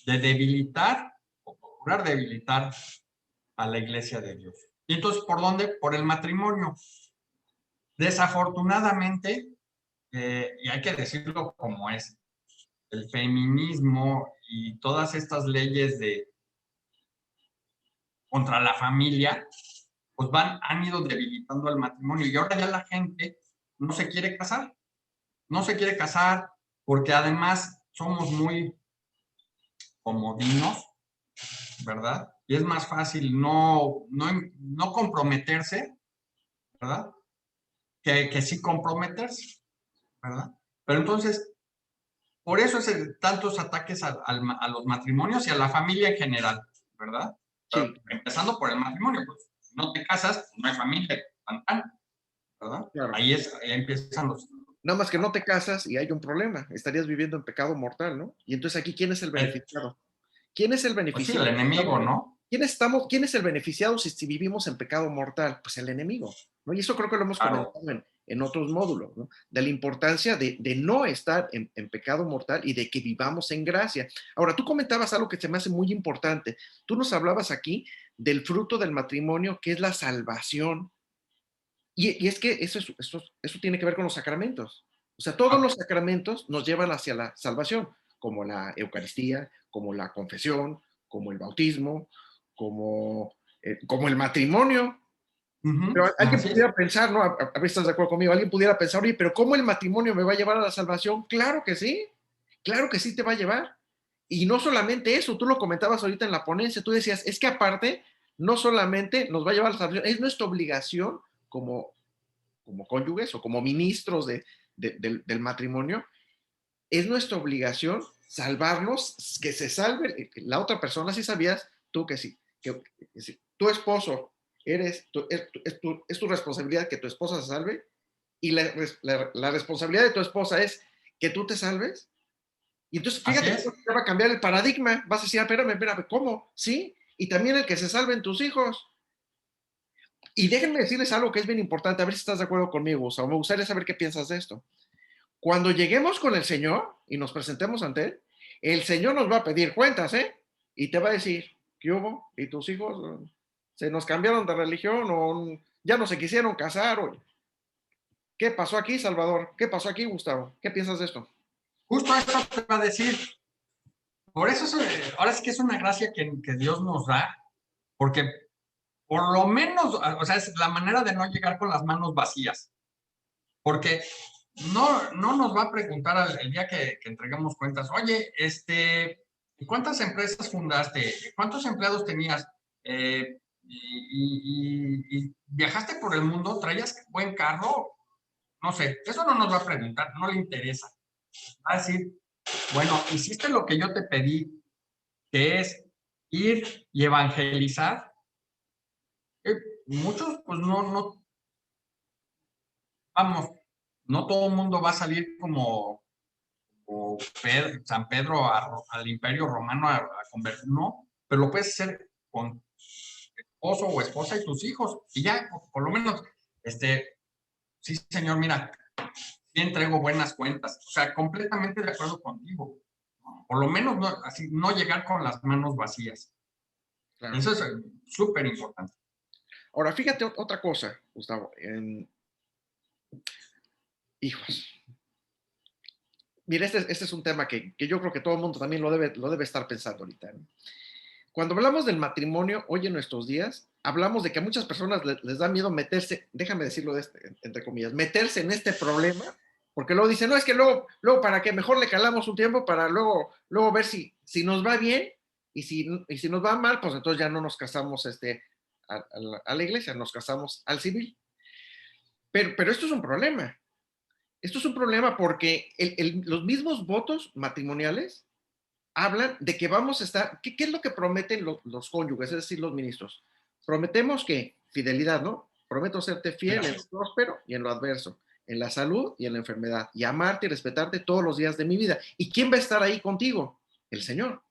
de debilitar o procurar debilitar a la iglesia de Dios. ¿Y entonces por dónde? Por el matrimonio. Desafortunadamente, y hay que decirlo como es, el feminismo y todas estas leyes contra la familia, pues han ido debilitando el matrimonio, y ahora ya la gente no se quiere casar. No se quiere casar porque además somos muy comodinos, ¿verdad? Y es más fácil no comprometerse, ¿verdad? Que sí comprometerse, ¿verdad? Pero entonces, por eso es tantos ataques a los matrimonios y a la familia en general, ¿verdad? Sí. Empezando por el matrimonio, pues si no te casas, no hay familia, ¿verdad? Claro. Ahí empiezan los... Nada más que no te casas y hay un problema, estarías viviendo en pecado mortal, ¿no? Y entonces aquí, ¿quién es el beneficiado? ¿Quién es el Pues sí, beneficiado? el enemigo, ¿no? ¿Quién es el beneficiado si vivimos en pecado mortal? Pues el enemigo, ¿no? Y eso creo que lo hemos Claro. comentado en otros módulos, ¿no? De la importancia de no estar en pecado mortal y de que vivamos en gracia. Ahora, tú comentabas algo que se me hace muy importante. Tú nos hablabas aquí del fruto del matrimonio, que es la salvación. Y es que eso tiene que ver con los sacramentos. O sea, todos Ah, los sacramentos nos llevan hacia la salvación, como la Eucaristía, como la confesión, como el bautismo, como el matrimonio. Pero alguien así es. pudiera pensar, ¿no? A ver si estás de acuerdo conmigo, alguien pudiera pensar, oye, pero ¿cómo el matrimonio me va a llevar a la salvación? Claro que sí te va a llevar. Y no solamente eso, tú lo comentabas ahorita en la ponencia, tú decías, es que aparte, no solamente nos va a llevar a la salvación, es nuestra obligación como, como cónyuges o como ministros del matrimonio, es nuestra obligación salvarnos, que se salve la otra persona. Si sabías tú que sí, que sí, tu esposo es tu responsabilidad que tu esposa se salve y la responsabilidad de tu esposa es que tú te salves. Y entonces Así fíjate es. cómo te va a cambiar el paradigma. Vas a decir, espérame, ¿cómo? Sí, y también el que se salven tus hijos. Y déjenme decirles algo que es bien importante, a ver si estás de acuerdo conmigo, o sea, me gustaría saber qué piensas de esto. Cuando lleguemos con el Señor y nos presentemos ante Él, el Señor nos va a pedir cuentas, ¿eh? Y te va a decir, ¿qué hubo? ¿Y tus hijos se nos cambiaron de religión o ya no se quisieron casar? O, ¿qué pasó aquí, Salvador? ¿Qué pasó aquí, Gustavo? ¿Qué piensas de esto? Justo eso te va a decir. Por eso, ahora sí que es una gracia que Dios nos da, porque por lo menos, o sea, es la manera de no llegar con las manos vacías. Porque no nos va a preguntar el día que entreguemos cuentas, oye, ¿cuántas empresas fundaste? ¿Cuántos empleados tenías? Y viajaste por el mundo, traías buen carro, no sé, eso no nos va a preguntar, no le interesa. Va a decir, bueno, hiciste lo que yo te pedí, que es ir y evangelizar. Eh, Muchos, pues vamos, no todo el mundo va a salir como San Pedro al Imperio Romano a convertir, no, pero lo puedes hacer con esposo o esposa y tus hijos, y ya, por lo menos, sí, señor, mira, sí entrego buenas cuentas, o sea, completamente de acuerdo contigo, ¿no? Por lo menos no, así, no llegar con las manos vacías, Claro. eso es súper importante. Ahora, fíjate otra cosa, Gustavo. Hijos. Mira, este es un tema que yo creo que todo el mundo también lo debe estar pensando ahorita, ¿no? Cuando hablamos del matrimonio hoy en nuestros días, hablamos de que a muchas personas les da miedo meterse, déjame decirlo entre comillas, meterse en este problema, porque luego dicen, no, es que luego para qué, mejor le calamos un tiempo para luego ver si nos va bien y si nos va mal, pues entonces ya no nos casamos a la iglesia, nos casamos al civil. Pero esto es un problema. Esto es un problema porque los mismos votos matrimoniales hablan de que vamos a estar, ¿qué es lo que prometen los cónyuges, es decir, los ministros? Prometemos que fidelidad, ¿no? Prometo serte fiel en lo próspero y en lo adverso, en la salud y en la enfermedad, y amarte y respetarte todos los días de mi vida. ¿Y quién va a estar ahí contigo? El Señor.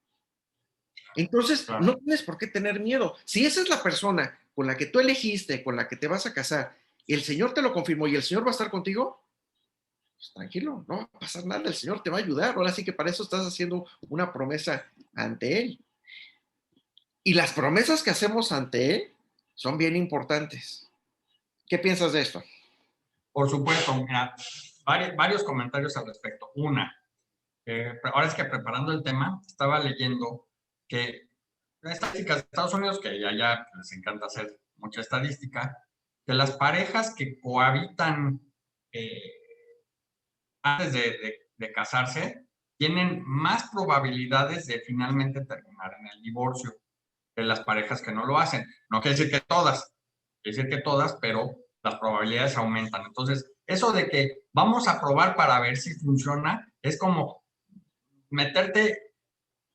Entonces, Claro. no tienes por qué tener miedo. Si esa es la persona con la que tú elegiste, con la que te vas a casar, el Señor te lo confirmó y el Señor va a estar contigo, pues tranquilo, no va a pasar nada, el Señor te va a ayudar. Ahora sí que para eso estás haciendo una promesa ante Él. Y las promesas que hacemos ante Él son bien importantes. ¿Qué piensas de esto? Por supuesto, mira, varios comentarios al respecto. Una, ahora es que preparando el tema, estaba leyendo que estadísticas de Estados Unidos, que ya les encanta hacer mucha estadística, que las parejas que cohabitan eh, antes de casarse tienen más probabilidades de finalmente terminar en el divorcio que las parejas que no lo hacen. No quiere decir que todas, quiere decir que todas, pero las probabilidades aumentan. Entonces, eso de que vamos a probar para ver si funciona es como meterte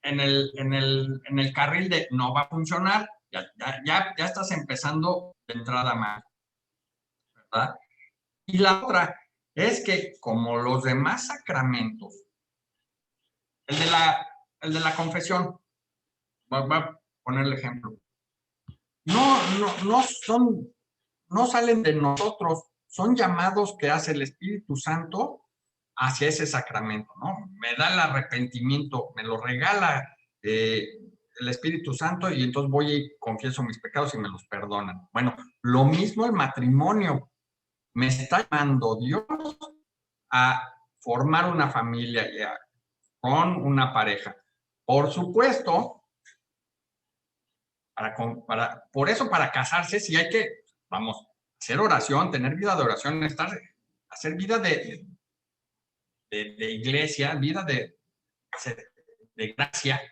en el carril de no va a funcionar, ya estás empezando de entrada mal, ¿verdad? Y la otra es que como los demás sacramentos, el de la, el de la confesión, va a poner el ejemplo, no salen de nosotros, son llamados que hace el Espíritu Santo hacia ese sacramento, ¿no? Me da el arrepentimiento, me lo regala el Espíritu Santo y entonces voy y confieso mis pecados y me los perdonan. Bueno, lo mismo el matrimonio. Me está llamando Dios a formar una familia ya con una pareja. Por supuesto, por eso para casarse sí hay que, vamos, hacer oración, tener vida de oración, hacer vida de iglesia, vida de gracia,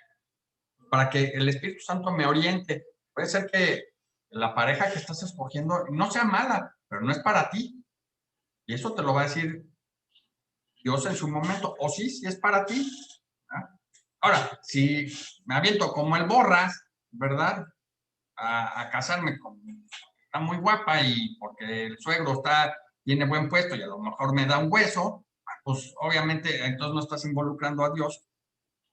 para que el Espíritu Santo me oriente. Puede ser que la pareja que estás escogiendo no sea mala, pero no es para ti. Y eso te lo va a decir Dios en su momento. O sí, sí es para ti. ¿Ah? Ahora, si me aviento como el Borras, ¿verdad? A casarme con... Está muy guapa y porque el suegro tiene buen puesto y a lo mejor me da un hueso, pues obviamente entonces no estás involucrando a Dios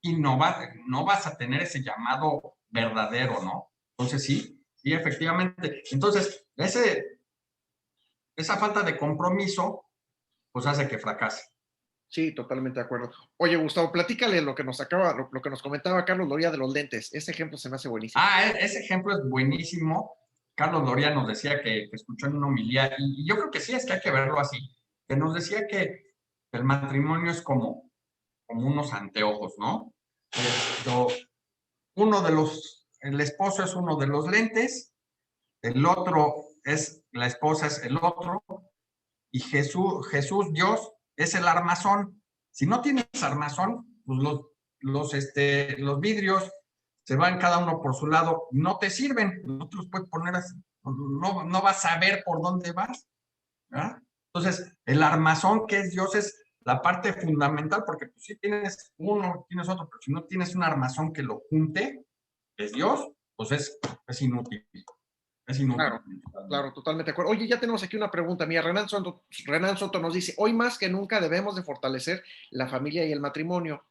y no vas a tener ese llamado verdadero, ¿no? Entonces sí, efectivamente. Entonces, esa falta de compromiso, pues hace que fracase. Sí, totalmente de acuerdo. Oye, Gustavo, platícale lo que lo que nos comentaba Carlos Loría de los lentes. Ese ejemplo se me hace buenísimo. Ese ejemplo es buenísimo. Carlos Loría nos decía que escuchó en una homilía, y yo creo que sí, es que hay que verlo así, que nos decía que el matrimonio es como unos anteojos, ¿no? El esposo es uno de los lentes, el otro la esposa es el otro, y Jesús, Dios, es el armazón. Si no tienes armazón, pues los vidrios se van cada uno por su lado, no te sirven, no te los puedes poner así, no vas a ver por dónde vas, ¿verdad? Entonces, el armazón que es Dios es la parte fundamental, porque pues, si tienes uno, tienes otro, pero si no tienes un armazón que lo junte, es Dios, pues es inútil. Es inútil. Claro, claro, totalmente de acuerdo. Oye, ya tenemos aquí una pregunta mía. Renan Soto nos dice, hoy más que nunca debemos de fortalecer la familia y el matrimonio.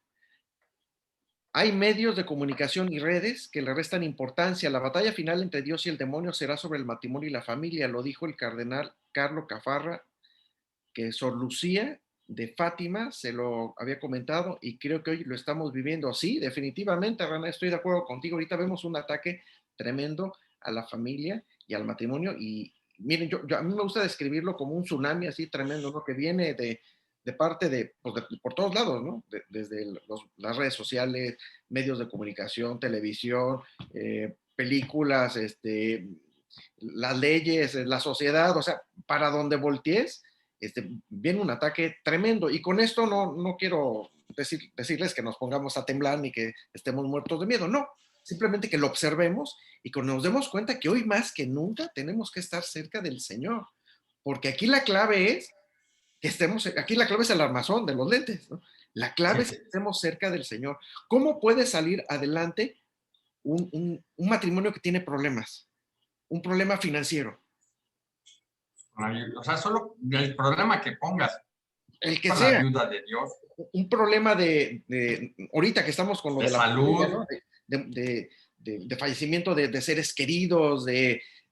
Hay medios de comunicación y redes que le restan importancia. La batalla final entre Dios y el demonio será sobre el matrimonio y la familia, lo dijo el cardenal Carlo Cafarra, que Sor Lucía de Fátima se lo había comentado y creo que hoy lo estamos viviendo. Sí, definitivamente, Rana, estoy de acuerdo contigo. Ahorita vemos un ataque tremendo a la familia y al matrimonio y miren, a mí me gusta describirlo como un tsunami así tremendo, ¿no? Que viene de parte pues por todos lados, ¿no? Desde las redes sociales, medios de comunicación, televisión, películas, las leyes, la sociedad, o sea, para donde voltees, viene un ataque tremendo. Y con esto no quiero decirles que nos pongamos a temblar ni que estemos muertos de miedo, no, simplemente que lo observemos y que nos demos cuenta que hoy más que nunca tenemos que estar cerca del Señor, porque aquí la clave es que aquí la clave es el armazón de los lentes, ¿no? La clave es que estemos cerca del Señor. ¿Cómo puede salir adelante un matrimonio que tiene problemas? Un problema financiero. O sea, solo el problema que pongas El que con la sea. ayuda de Dios. Un problema ahorita que estamos con lo de la salud, pandemia, ¿no? de fallecimiento de seres queridos,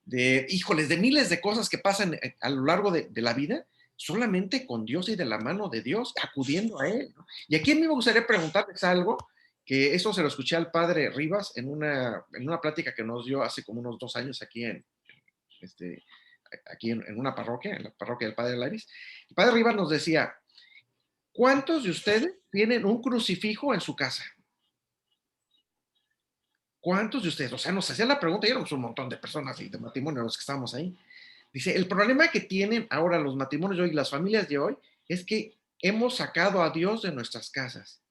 híjoles, de miles de cosas que pasan a lo largo de la vida, solamente con Dios y de la mano de Dios, acudiendo a Él, ¿no? Y aquí a mí me gustaría preguntarles algo, que eso se lo escuché al padre Rivas en una plática que nos dio hace como unos 2 años aquí en una parroquia, en la parroquia del padre Laris. El padre Rivas nos decía, ¿cuántos de ustedes tienen un crucifijo en su casa? ¿Cuántos de ustedes? O sea, nos hacía la pregunta y éramos un montón de personas y de matrimonios los que estábamos ahí. Dice, el problema que tienen ahora los matrimonios de hoy, las familias de hoy, es que hemos sacado a Dios de nuestras casas.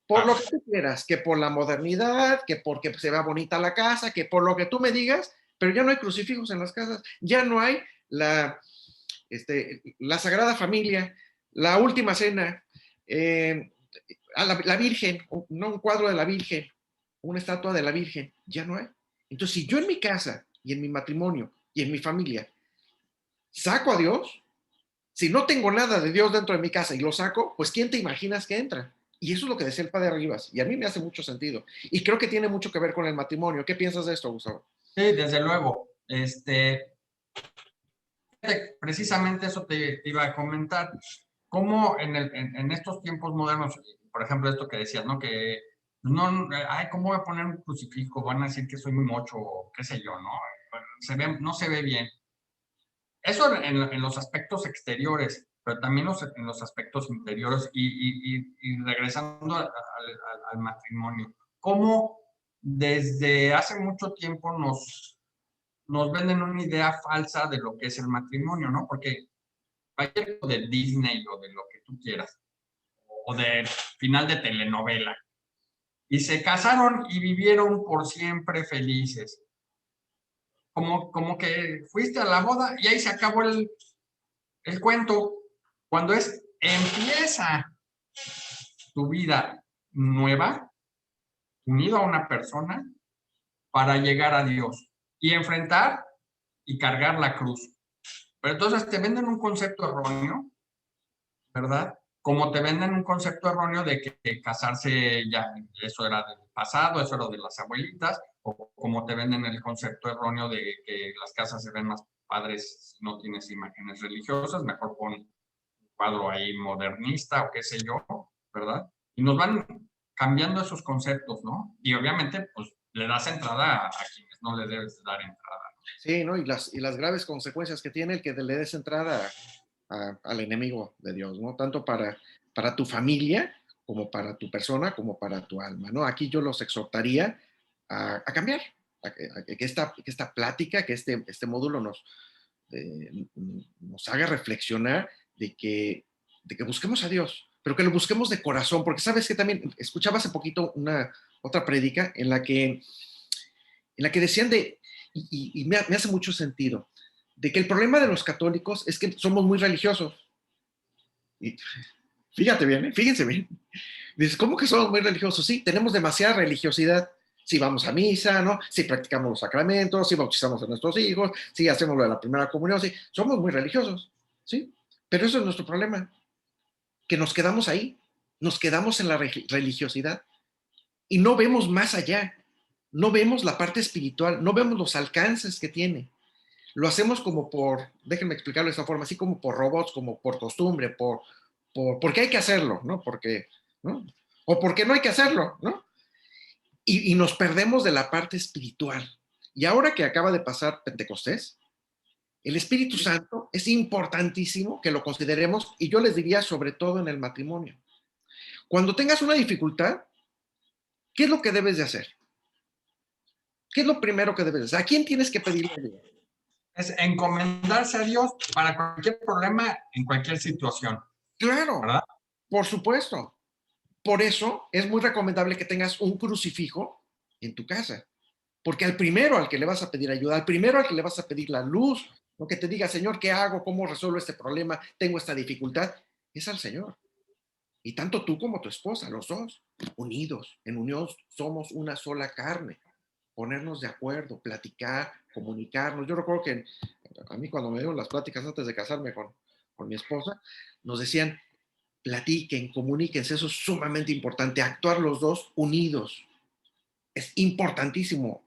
Por lo que tú quieras, que por la modernidad, que porque se vea bonita la casa, que por lo que tú me digas, pero ya no hay crucifijos en las casas, ya no hay la Sagrada Familia, la Última Cena, a la Virgen, no un cuadro de la Virgen, una estatua de la Virgen, ya no hay. Entonces, si yo en mi casa y en mi matrimonio y en mi familia saco a Dios, si no tengo nada de Dios dentro de mi casa y lo saco, pues ¿quién te imaginas que entra? Y eso es lo que decía el padre Rivas, y a mí me hace mucho sentido. Y creo que tiene mucho que ver con el matrimonio. ¿Qué piensas de esto, Gustavo? Sí, desde luego. precisamente eso te iba a comentar. Cómo en estos tiempos modernos, por ejemplo, esto que decías, ¿no? Que no, ay, ¿cómo voy a poner un crucifijo? Van a decir que soy muy mocho o qué sé yo, ¿no? No se ve bien. Eso en los aspectos exteriores, pero también en los aspectos interiores y regresando al matrimonio. ¿Cómo desde hace mucho tiempo nos venden una idea falsa de lo que es el matrimonio, ¿no? Porque cualquier de Disney o de lo que tú quieras, o de final de telenovela, y se casaron y vivieron por siempre felices. Como que fuiste a la boda y ahí se acabó el cuento. Cuando empieza tu vida nueva, unido a una persona, para llegar a Dios y enfrentar y cargar la cruz. Pero entonces te venden un concepto erróneo, ¿verdad? Como te venden un concepto erróneo de que casarse ya, eso era del pasado, eso era de las abuelitas, o como te venden el concepto erróneo de que las casas se ven más padres si no tienes imágenes religiosas, mejor pon un cuadro ahí modernista o qué sé yo, ¿verdad? Y nos van cambiando esos conceptos, ¿no? Y obviamente, pues, le das entrada a quienes no le debes dar entrada. Sí, ¿no? Y las graves consecuencias que tiene el que le des entrada al enemigo de Dios, ¿no? Tanto para tu familia, como para tu persona, como para tu alma, ¿no? Aquí yo los exhortaría a cambiar, que esta plática, que este módulo nos haga reflexionar de que busquemos a Dios, pero que lo busquemos de corazón, porque sabes que también escuchaba hace poquito otra prédica en la que decían y me hace mucho sentido, de que el problema de los católicos es que somos muy religiosos. Y fíjate bien, fíjense bien. Dices, ¿cómo que somos muy religiosos? Sí, tenemos demasiada religiosidad. Si vamos a misa, ¿no? Si practicamos los sacramentos, si bautizamos a nuestros hijos, si hacemos lo de la primera comunión, sí, somos muy religiosos, ¿sí? Pero eso es nuestro problema, que nos quedamos ahí, nos quedamos en la religiosidad y no vemos más allá, no vemos la parte espiritual, no vemos los alcances que tiene. Lo hacemos como déjenme explicarlo de esta forma, así como por robots, como por costumbre, porque hay que hacerlo, ¿no? ¿no? O porque no hay que hacerlo, ¿no? Y nos perdemos de la parte espiritual. Y ahora que acaba de pasar Pentecostés, el Espíritu Santo es importantísimo que lo consideremos, y yo les diría sobre todo en el matrimonio. Cuando tengas una dificultad, ¿qué es lo que debes de hacer? ¿Qué es lo primero que debes de hacer? ¿A quién tienes que pedirle ayuda? Es encomendarse a Dios para cualquier problema en cualquier situación, Claro, ¿verdad? por supuesto. Por eso es muy recomendable que tengas un crucifijo en tu casa, porque al primero al que le vas a pedir ayuda, al primero al que le vas a pedir la luz, lo que te diga, Señor, ¿qué hago? ¿Cómo resuelvo este problema? Tengo esta dificultad, es al Señor. Y tanto tú como tu esposa, los dos, unidos, en unión somos una sola carne. Ponernos de acuerdo, platicar, comunicarnos. Yo recuerdo que a mí cuando me dieron las pláticas antes de casarme con mi esposa, nos decían, platiquen, comuníquense, eso es sumamente importante, actuar los dos unidos. Es importantísimo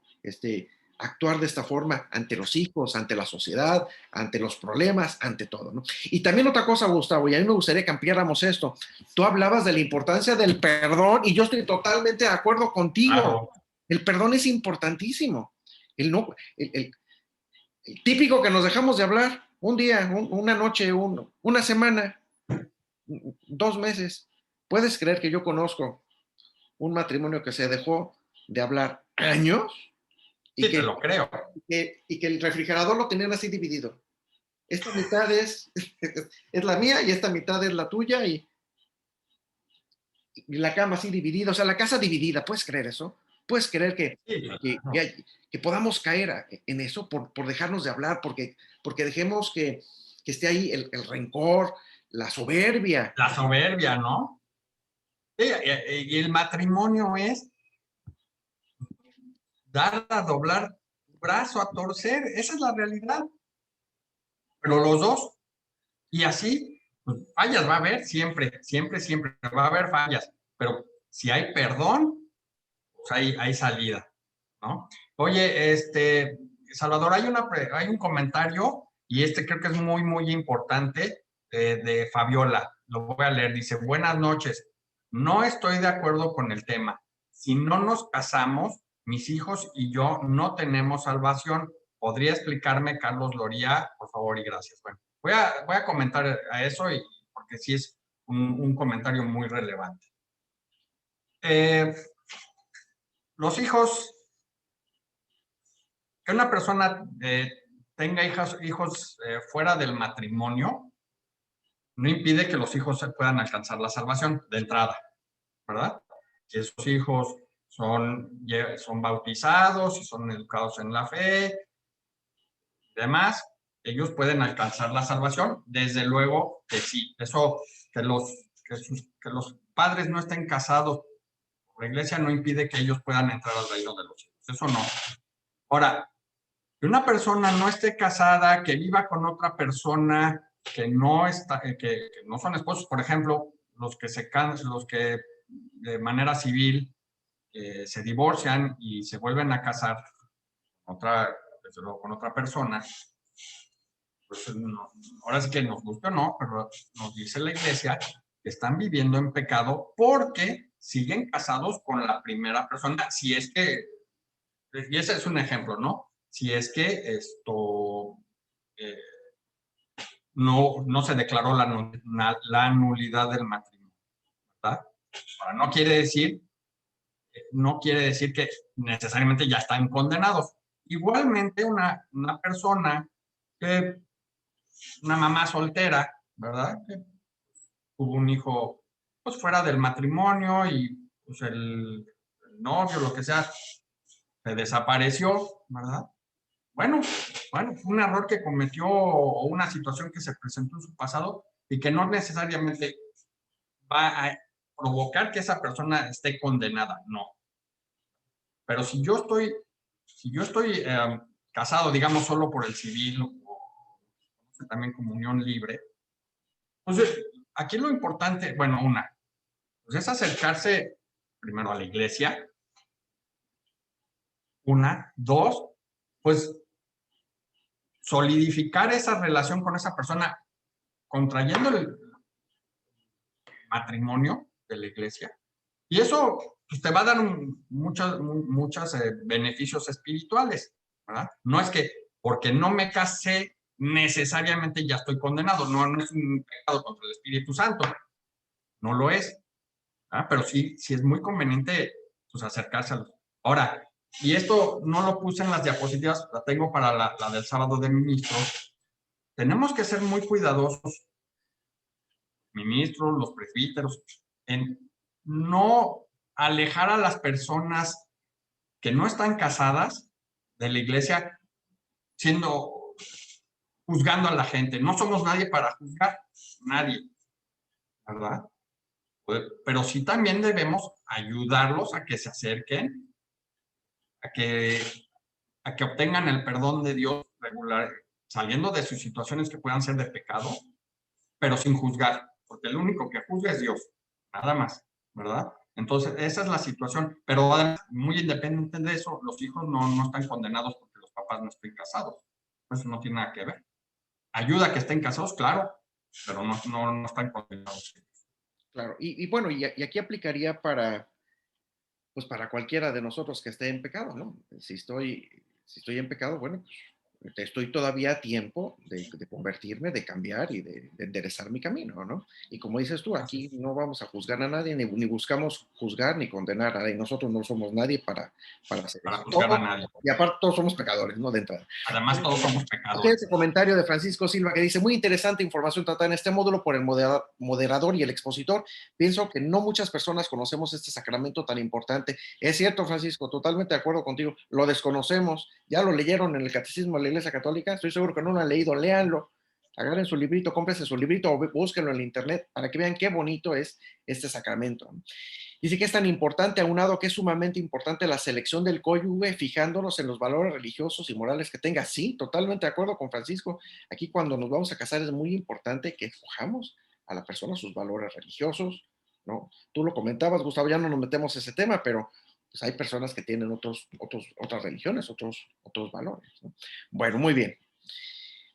actuar de esta forma ante los hijos, ante la sociedad, ante los problemas, ante todo, ¿no? Y también otra cosa, Gustavo, y a mí me gustaría que ampliáramos esto. Tú hablabas de la importancia del perdón y yo estoy totalmente de acuerdo contigo. Claro. El perdón es importantísimo. El, no, el típico que nos dejamos de hablar un día, una noche, una semana, 2 meses. ¿Puedes creer que yo conozco un matrimonio que se dejó de hablar años y Sí, te que, lo creo. y que el refrigerador lo tenían así dividido? Esta mitad es la mía y esta mitad es la tuya y la cama así dividida, o sea, la casa dividida. ¿Puedes creer eso? ¿Puedes creer Sí, que, claro. que podamos caer en eso por dejarnos de hablar, porque dejemos que esté ahí el rencor, la soberbia? La soberbia, ¿no? Sí, y el matrimonio es dar a doblar brazo, a torcer, esa es la realidad. Pero los dos, y así, pues, fallas va a haber siempre, siempre, siempre va a haber fallas, pero si hay perdón, pues hay salida, ¿no? Oye, Salvador, hay un comentario Y este creo que es muy, muy importante, de Fabiola. Lo voy a leer. Dice, buenas noches. No estoy de acuerdo con el tema. Si no nos casamos, mis hijos y yo no tenemos salvación. ¿Podría explicarme, Carlos Loría? Por favor y gracias. Bueno, voy a comentar a eso porque sí es un comentario muy relevante. Los hijos, que una persona tenga hijos fuera del matrimonio, no impide que los hijos puedan alcanzar la salvación de entrada, ¿verdad? Si esos hijos son bautizados y son educados en la fe, demás, ellos pueden alcanzar la salvación. Desde luego que sí. Eso, que los padres no estén casados por la iglesia no impide que ellos puedan entrar al reino de los cielos. Eso no. Ahora, que una persona no esté casada, que viva con otra persona que no son esposos, por ejemplo, los que de manera civil se divorcian y se vuelven a casar desde luego, con otra persona, pues no, ahora sí que nos gusta o no, pero nos dice la iglesia que están viviendo en pecado porque siguen casados con la primera persona, si es que, y ese es un ejemplo, ¿no? Si es que eh, no se declaró la nulidad del matrimonio, ¿verdad? Ahora, no quiere decir que necesariamente ya están condenados. Igualmente, una persona una mamá soltera, ¿verdad? Que tuvo un hijo, pues fuera del matrimonio y pues el novio, lo que sea, se desapareció, ¿verdad? Bueno, fue un error que cometió o una situación que se presentó en su pasado y que no necesariamente va a provocar que esa persona esté condenada, no. Pero si yo estoy casado, digamos, solo por el civil o también como unión libre, entonces aquí lo importante, bueno, pues es acercarse primero a la iglesia, dos, pues solidificar esa relación con esa persona contrayendo el matrimonio de la iglesia. Y eso pues, te va a dar muchos beneficios espirituales, ¿verdad? No es que porque no me casé necesariamente ya estoy condenado, no es un pecado contra el Espíritu Santo, no lo es, ¿verdad? Pero sí es muy conveniente pues, acercarse a los... Ahora, y esto no lo puse en las diapositivas, la tengo para la del sábado de ministros, tenemos que ser muy cuidadosos, ministros, los presbíteros, en no alejar a las personas que no están casadas de la iglesia juzgando a la gente. No somos nadie para juzgar, nadie, ¿verdad? Pero sí también debemos ayudarlos a que se acerquen, a que, a que obtengan el perdón de Dios regular, saliendo de sus situaciones que puedan ser de pecado, pero sin juzgar, porque el único que juzga es Dios, nada más, ¿verdad? Entonces, esa es la situación, pero además, muy independiente de eso, los hijos no están condenados porque los papás no estén casados, eso no tiene nada que ver. Ayuda a que estén casados, claro, pero no están condenados. Claro, y bueno, y aquí aplicaría pues para cualquiera de nosotros que esté en pecado, ¿no? Si estoy en pecado, bueno, pues estoy todavía a tiempo de convertirme, de cambiar y de enderezar mi camino, ¿no? Y como dices tú, aquí no vamos a juzgar a nadie, ni buscamos juzgar ni condenar a nadie. Nosotros no somos nadie para hacer Para eso. juzgar a nadie. Y aparte todos somos pecadores, ¿no? De entrada. Además, todos somos Aquí hay pecadores. este comentario de Francisco Silva que dice, muy interesante información tratada en este módulo por el moderador y el expositor. Pienso que no muchas personas conocemos este sacramento tan importante. Es cierto, Francisco, totalmente de acuerdo contigo. Lo desconocemos. Ya lo leyeron en el Catecismo de la Iglesia Católica. Estoy seguro que no lo han leído. Léanlo. Agarren su librito, cómprense su librito o búsquenlo en la internet para que vean qué bonito es este sacramento. Dice que es tan importante, aunado que es sumamente importante la selección del cónyuge, fijándonos en los valores religiosos y morales que tenga. Sí, totalmente de acuerdo con Francisco. Aquí cuando nos vamos a casar es muy importante que escojamos a la persona sus valores religiosos, ¿no? Tú lo comentabas, Gustavo, ya no nos metemos en ese tema, pero pues hay personas que tienen otras religiones, otros valores, ¿no? Bueno, muy bien.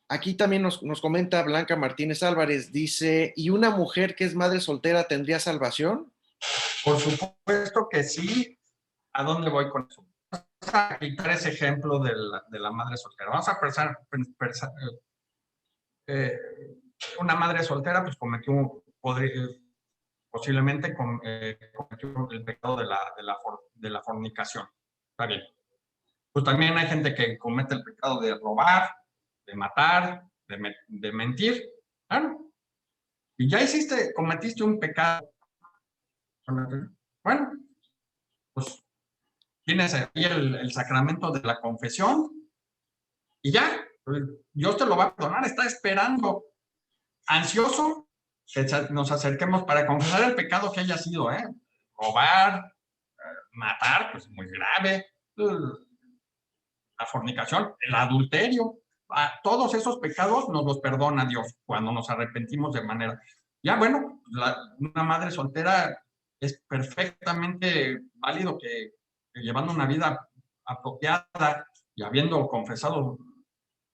Aquí también nos comenta Blanca Martínez Álvarez, dice, ¿y una mujer que es madre soltera tendría salvación? Por supuesto que sí. ¿A dónde voy con eso? Vamos a quitar ese ejemplo de la madre soltera. Vamos a pensar, eh, una madre soltera pues posiblemente cometió el pecado de la fornicación. Está bien. Pues también hay gente que comete el pecado de robar, de matar, de mentir. Claro. Y ya cometiste un pecado. Bueno, pues tienes ahí el sacramento de la confesión y ya, Dios te lo va a perdonar, está esperando, ansioso, que nos acerquemos para confesar el pecado que haya sido, ¿eh? Robar, matar, pues muy grave, la fornicación, el adulterio, todos esos pecados nos los perdona Dios cuando nos arrepentimos de manera. Ya bueno, una madre soltera es perfectamente válido que llevando una vida apropiada y habiendo confesado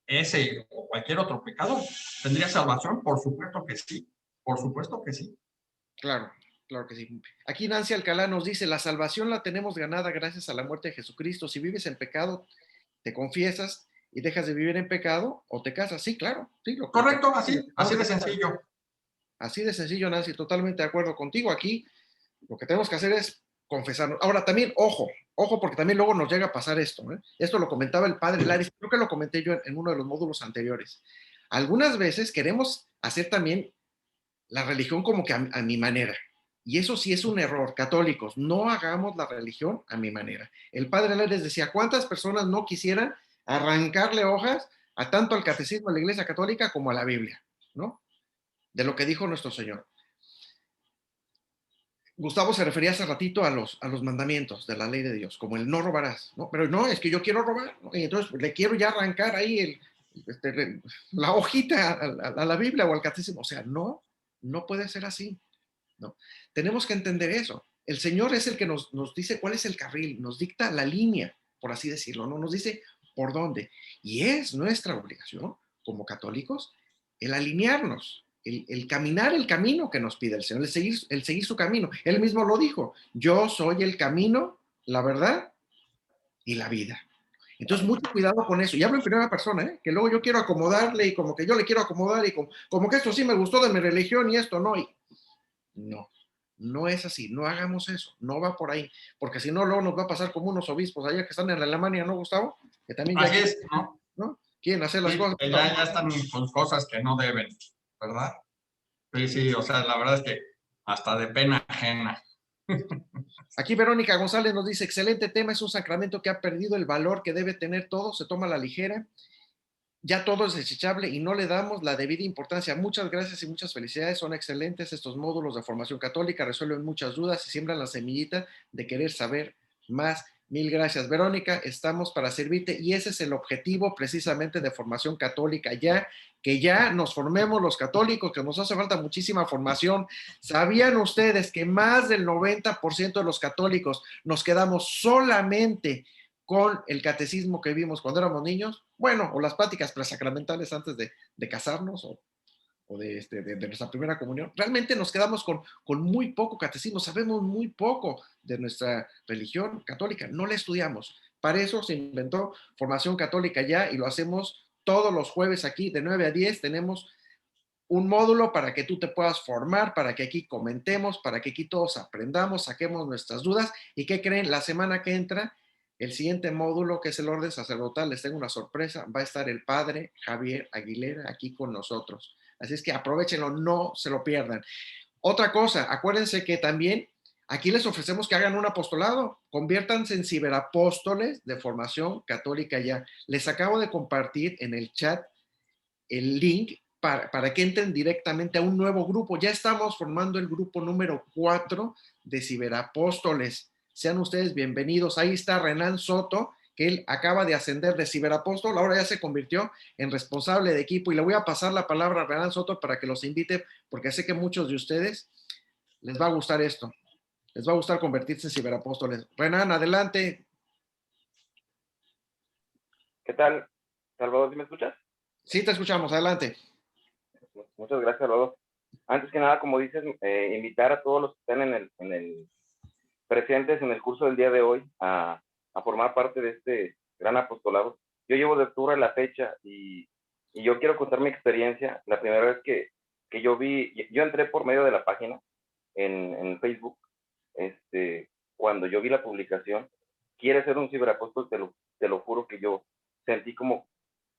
ese o cualquier otro pecado, ¿tendría salvación? Por supuesto que sí, por supuesto que sí. Claro, claro que sí. Aquí Nancy Alcalá nos dice, la salvación la tenemos ganada gracias a la muerte de Jesucristo. Si vives en pecado, te confiesas y dejas de vivir en pecado o te casas. Sí, claro, sí, Correcto, así de sencillo. Así de sencillo, Nancy, totalmente de acuerdo contigo. Aquí lo que tenemos que hacer es confesarnos. Ahora, también, ojo, porque también luego nos llega a pasar esto, ¿eh? Esto lo comentaba el padre Laris, creo que lo comenté yo en uno de los módulos anteriores. Algunas veces queremos hacer también la religión como que a mi manera. Y eso sí es un error, católicos, no hagamos la religión a mi manera. El padre Lares decía, ¿cuántas personas no quisieran arrancarle hojas a tanto al catecismo de la Iglesia Católica como a la Biblia, ¿no? De lo que dijo nuestro Señor. Gustavo se refería hace ratito a los mandamientos de la ley de Dios, como el no robarás, ¿no? Pero no, es que yo quiero robar, ¿no? Y entonces le quiero ya arrancar ahí la hojita a la Biblia o al catecismo. O sea, no puede ser así, ¿no? Tenemos que entender eso. El Señor es el que nos dice cuál es el carril, nos dicta la línea, por así decirlo, ¿no? Nos dice por dónde. Y es nuestra obligación, como católicos, el alinearnos, el caminar el camino que nos pide el Señor, el seguir su camino. Él mismo lo dijo, yo soy el camino, la verdad y la vida. Entonces, mucho cuidado con eso. Y hablo en primera persona, ¿eh? Que luego yo quiero acomodarle y como que yo le quiero acomodar y como que esto sí me gustó de mi religión y esto no. Y no, no es así. No hagamos eso. No va por ahí. Porque si no, luego nos va a pasar como unos obispos allá que están en Alemania, ¿no, Gustavo? Que también ya Así quieren, es, ¿no? ¿no? Quieren hacer las Sí, cosas. ya están con cosas que no deben, ¿verdad? Sí, o sea, la verdad es que hasta de pena ajena. Aquí Verónica González nos dice, excelente tema, es un sacramento que ha perdido el valor que debe tener todo, se toma a la ligera, ya todo es desechable y no le damos la debida importancia. Muchas gracias y muchas felicidades, son excelentes estos módulos de formación católica, resuelven muchas dudas y siembran la semillita de querer saber más. Mil gracias, Verónica, estamos para servirte y ese es el objetivo precisamente de formación católica, ya que ya nos formemos los católicos, que nos hace falta muchísima formación. ¿Sabían ustedes que más del 90% de los católicos nos quedamos solamente con el catecismo que vimos cuando éramos niños? Bueno, o las pláticas presacramentales antes de casarnos o de nuestra primera comunión. Realmente nos quedamos con muy poco catecismo, sabemos muy poco de nuestra religión católica, no la estudiamos. Para eso se inventó formación católica ya y lo hacemos todos los jueves aquí de 9 a 10. Tenemos un módulo para que tú te puedas formar, para que aquí comentemos, para que aquí todos aprendamos, saquemos nuestras dudas. ¿Y qué creen? La semana que entra, el siguiente módulo, que es el orden sacerdotal, les tengo una sorpresa, va a estar el padre Javier Aguilera aquí con nosotros. Así es que aprovechenlo, no se lo pierdan. Otra cosa, acuérdense que también aquí les ofrecemos que hagan un apostolado, conviértanse en ciberapóstoles de formación católica ya. Les acabo de compartir en el chat el link para que entren directamente a un nuevo grupo. Ya estamos formando el grupo número 4 de Ciberapóstoles. Sean ustedes bienvenidos. Ahí está Renan Soto, que él acaba de ascender de ciberapóstol, ahora ya se convirtió en responsable de equipo. Y le voy a pasar la palabra a Renan Soto para que los invite, porque sé que muchos de ustedes les va a gustar esto. Les va a gustar convertirse en ciberapóstoles. Renan, adelante. ¿Qué tal, Salvador? ¿Sí me escuchas? Sí, te escuchamos, adelante. Muchas gracias, Salvador. Antes que nada, como dices, invitar a todos los que están presentes en el curso del día de hoy a formar parte de este gran apostolado. Yo llevo de octubre a la fecha y yo quiero contar mi experiencia. La primera vez que yo entré por medio de la página en Facebook, cuando yo vi la publicación, ¿quieres ser un ciberapóstol? Te lo juro que yo sentí como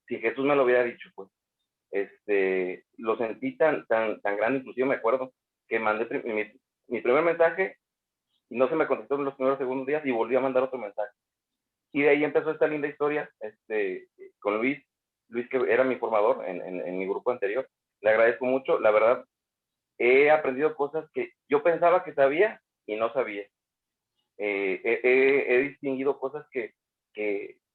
si Jesús me lo hubiera dicho, pues. Lo sentí tan grande, inclusive me acuerdo que mandé mi primer mensaje y no se me contestó en los primeros segundos días y volví a mandar otro mensaje. Y de ahí empezó esta linda historia con Luis que era mi formador en mi grupo anterior. Le agradezco mucho, la verdad, he aprendido cosas que yo pensaba que sabía y no sabía. He distinguido cosas que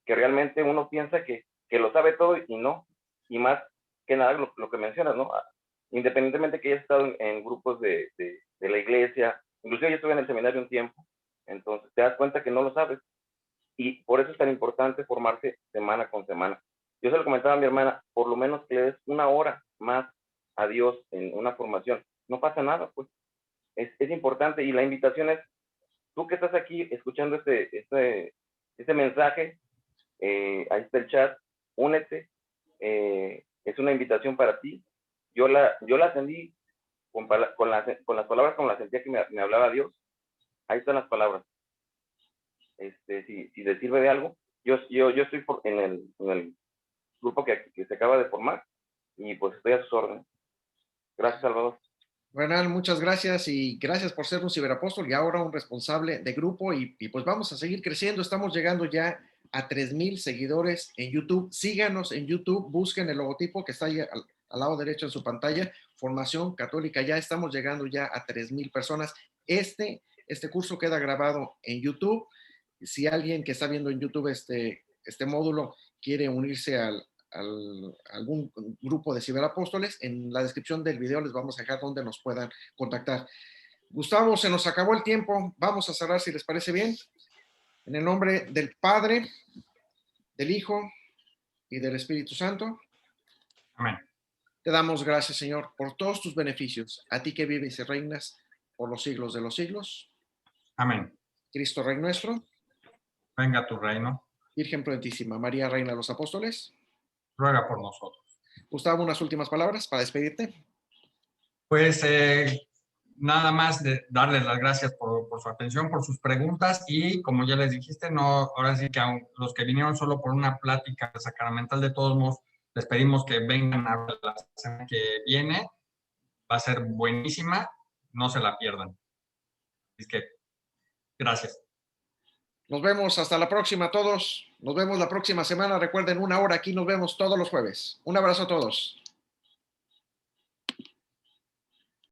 realmente uno piensa que lo sabe todo y no. Y más que nada lo que mencionas, ¿no? Independientemente que hayas estado en grupos de la iglesia, inclusive yo estuve en el seminario un tiempo, entonces te das cuenta que no lo sabes. Y por eso es tan importante formarse semana con semana. Yo se lo comentaba a mi hermana, por lo menos que le des una hora más a Dios en una formación. No pasa nada, pues. Es importante y la invitación es, tú que estás aquí escuchando este mensaje, ahí está el chat, únete, es una invitación para ti. Yo la atendí con las palabras como las sentía que me hablaba Dios. Ahí están las palabras. Si les sirve de algo, yo estoy en el grupo que se acaba de formar y pues estoy a sus órdenes. Gracias, Salvador. Bernal, muchas gracias y gracias por ser un ciberapóstol y ahora un responsable de grupo y pues vamos a seguir creciendo. Estamos llegando ya a 3,000 seguidores en YouTube. Síganos en YouTube, busquen el logotipo que está ahí al lado derecho en su pantalla, Formación Católica. Ya estamos llegando ya a 3,000 personas. Este curso queda grabado en YouTube. Si alguien que está viendo en YouTube este módulo quiere unirse algún grupo de ciberapóstoles, en la descripción del video les vamos a dejar donde nos puedan contactar. Gustavo, se nos acabó el tiempo. Vamos a cerrar si les parece bien. En el nombre del Padre, del Hijo y del Espíritu Santo. Amén. Te damos gracias, Señor, por todos tus beneficios. A ti que vives y reinas por los siglos de los siglos. Amén. Cristo Rey nuestro. Venga tu reino. Virgen prudentísima, María, Reina de los Apóstoles. Ruega por nosotros. Gustavo, unas últimas palabras para despedirte. Pues nada más de darles las gracias por su atención, por sus preguntas y como ya les dijiste, no, ahora sí que a los que vinieron solo por una plática sacramental, de todos modos, les pedimos que vengan a la semana que viene. Va a ser buenísima, no se la pierdan. Así que, gracias. Nos vemos hasta la próxima todos. Nos vemos la próxima semana. Recuerden, 1 hora aquí. Nos vemos todos los jueves. Un abrazo a todos.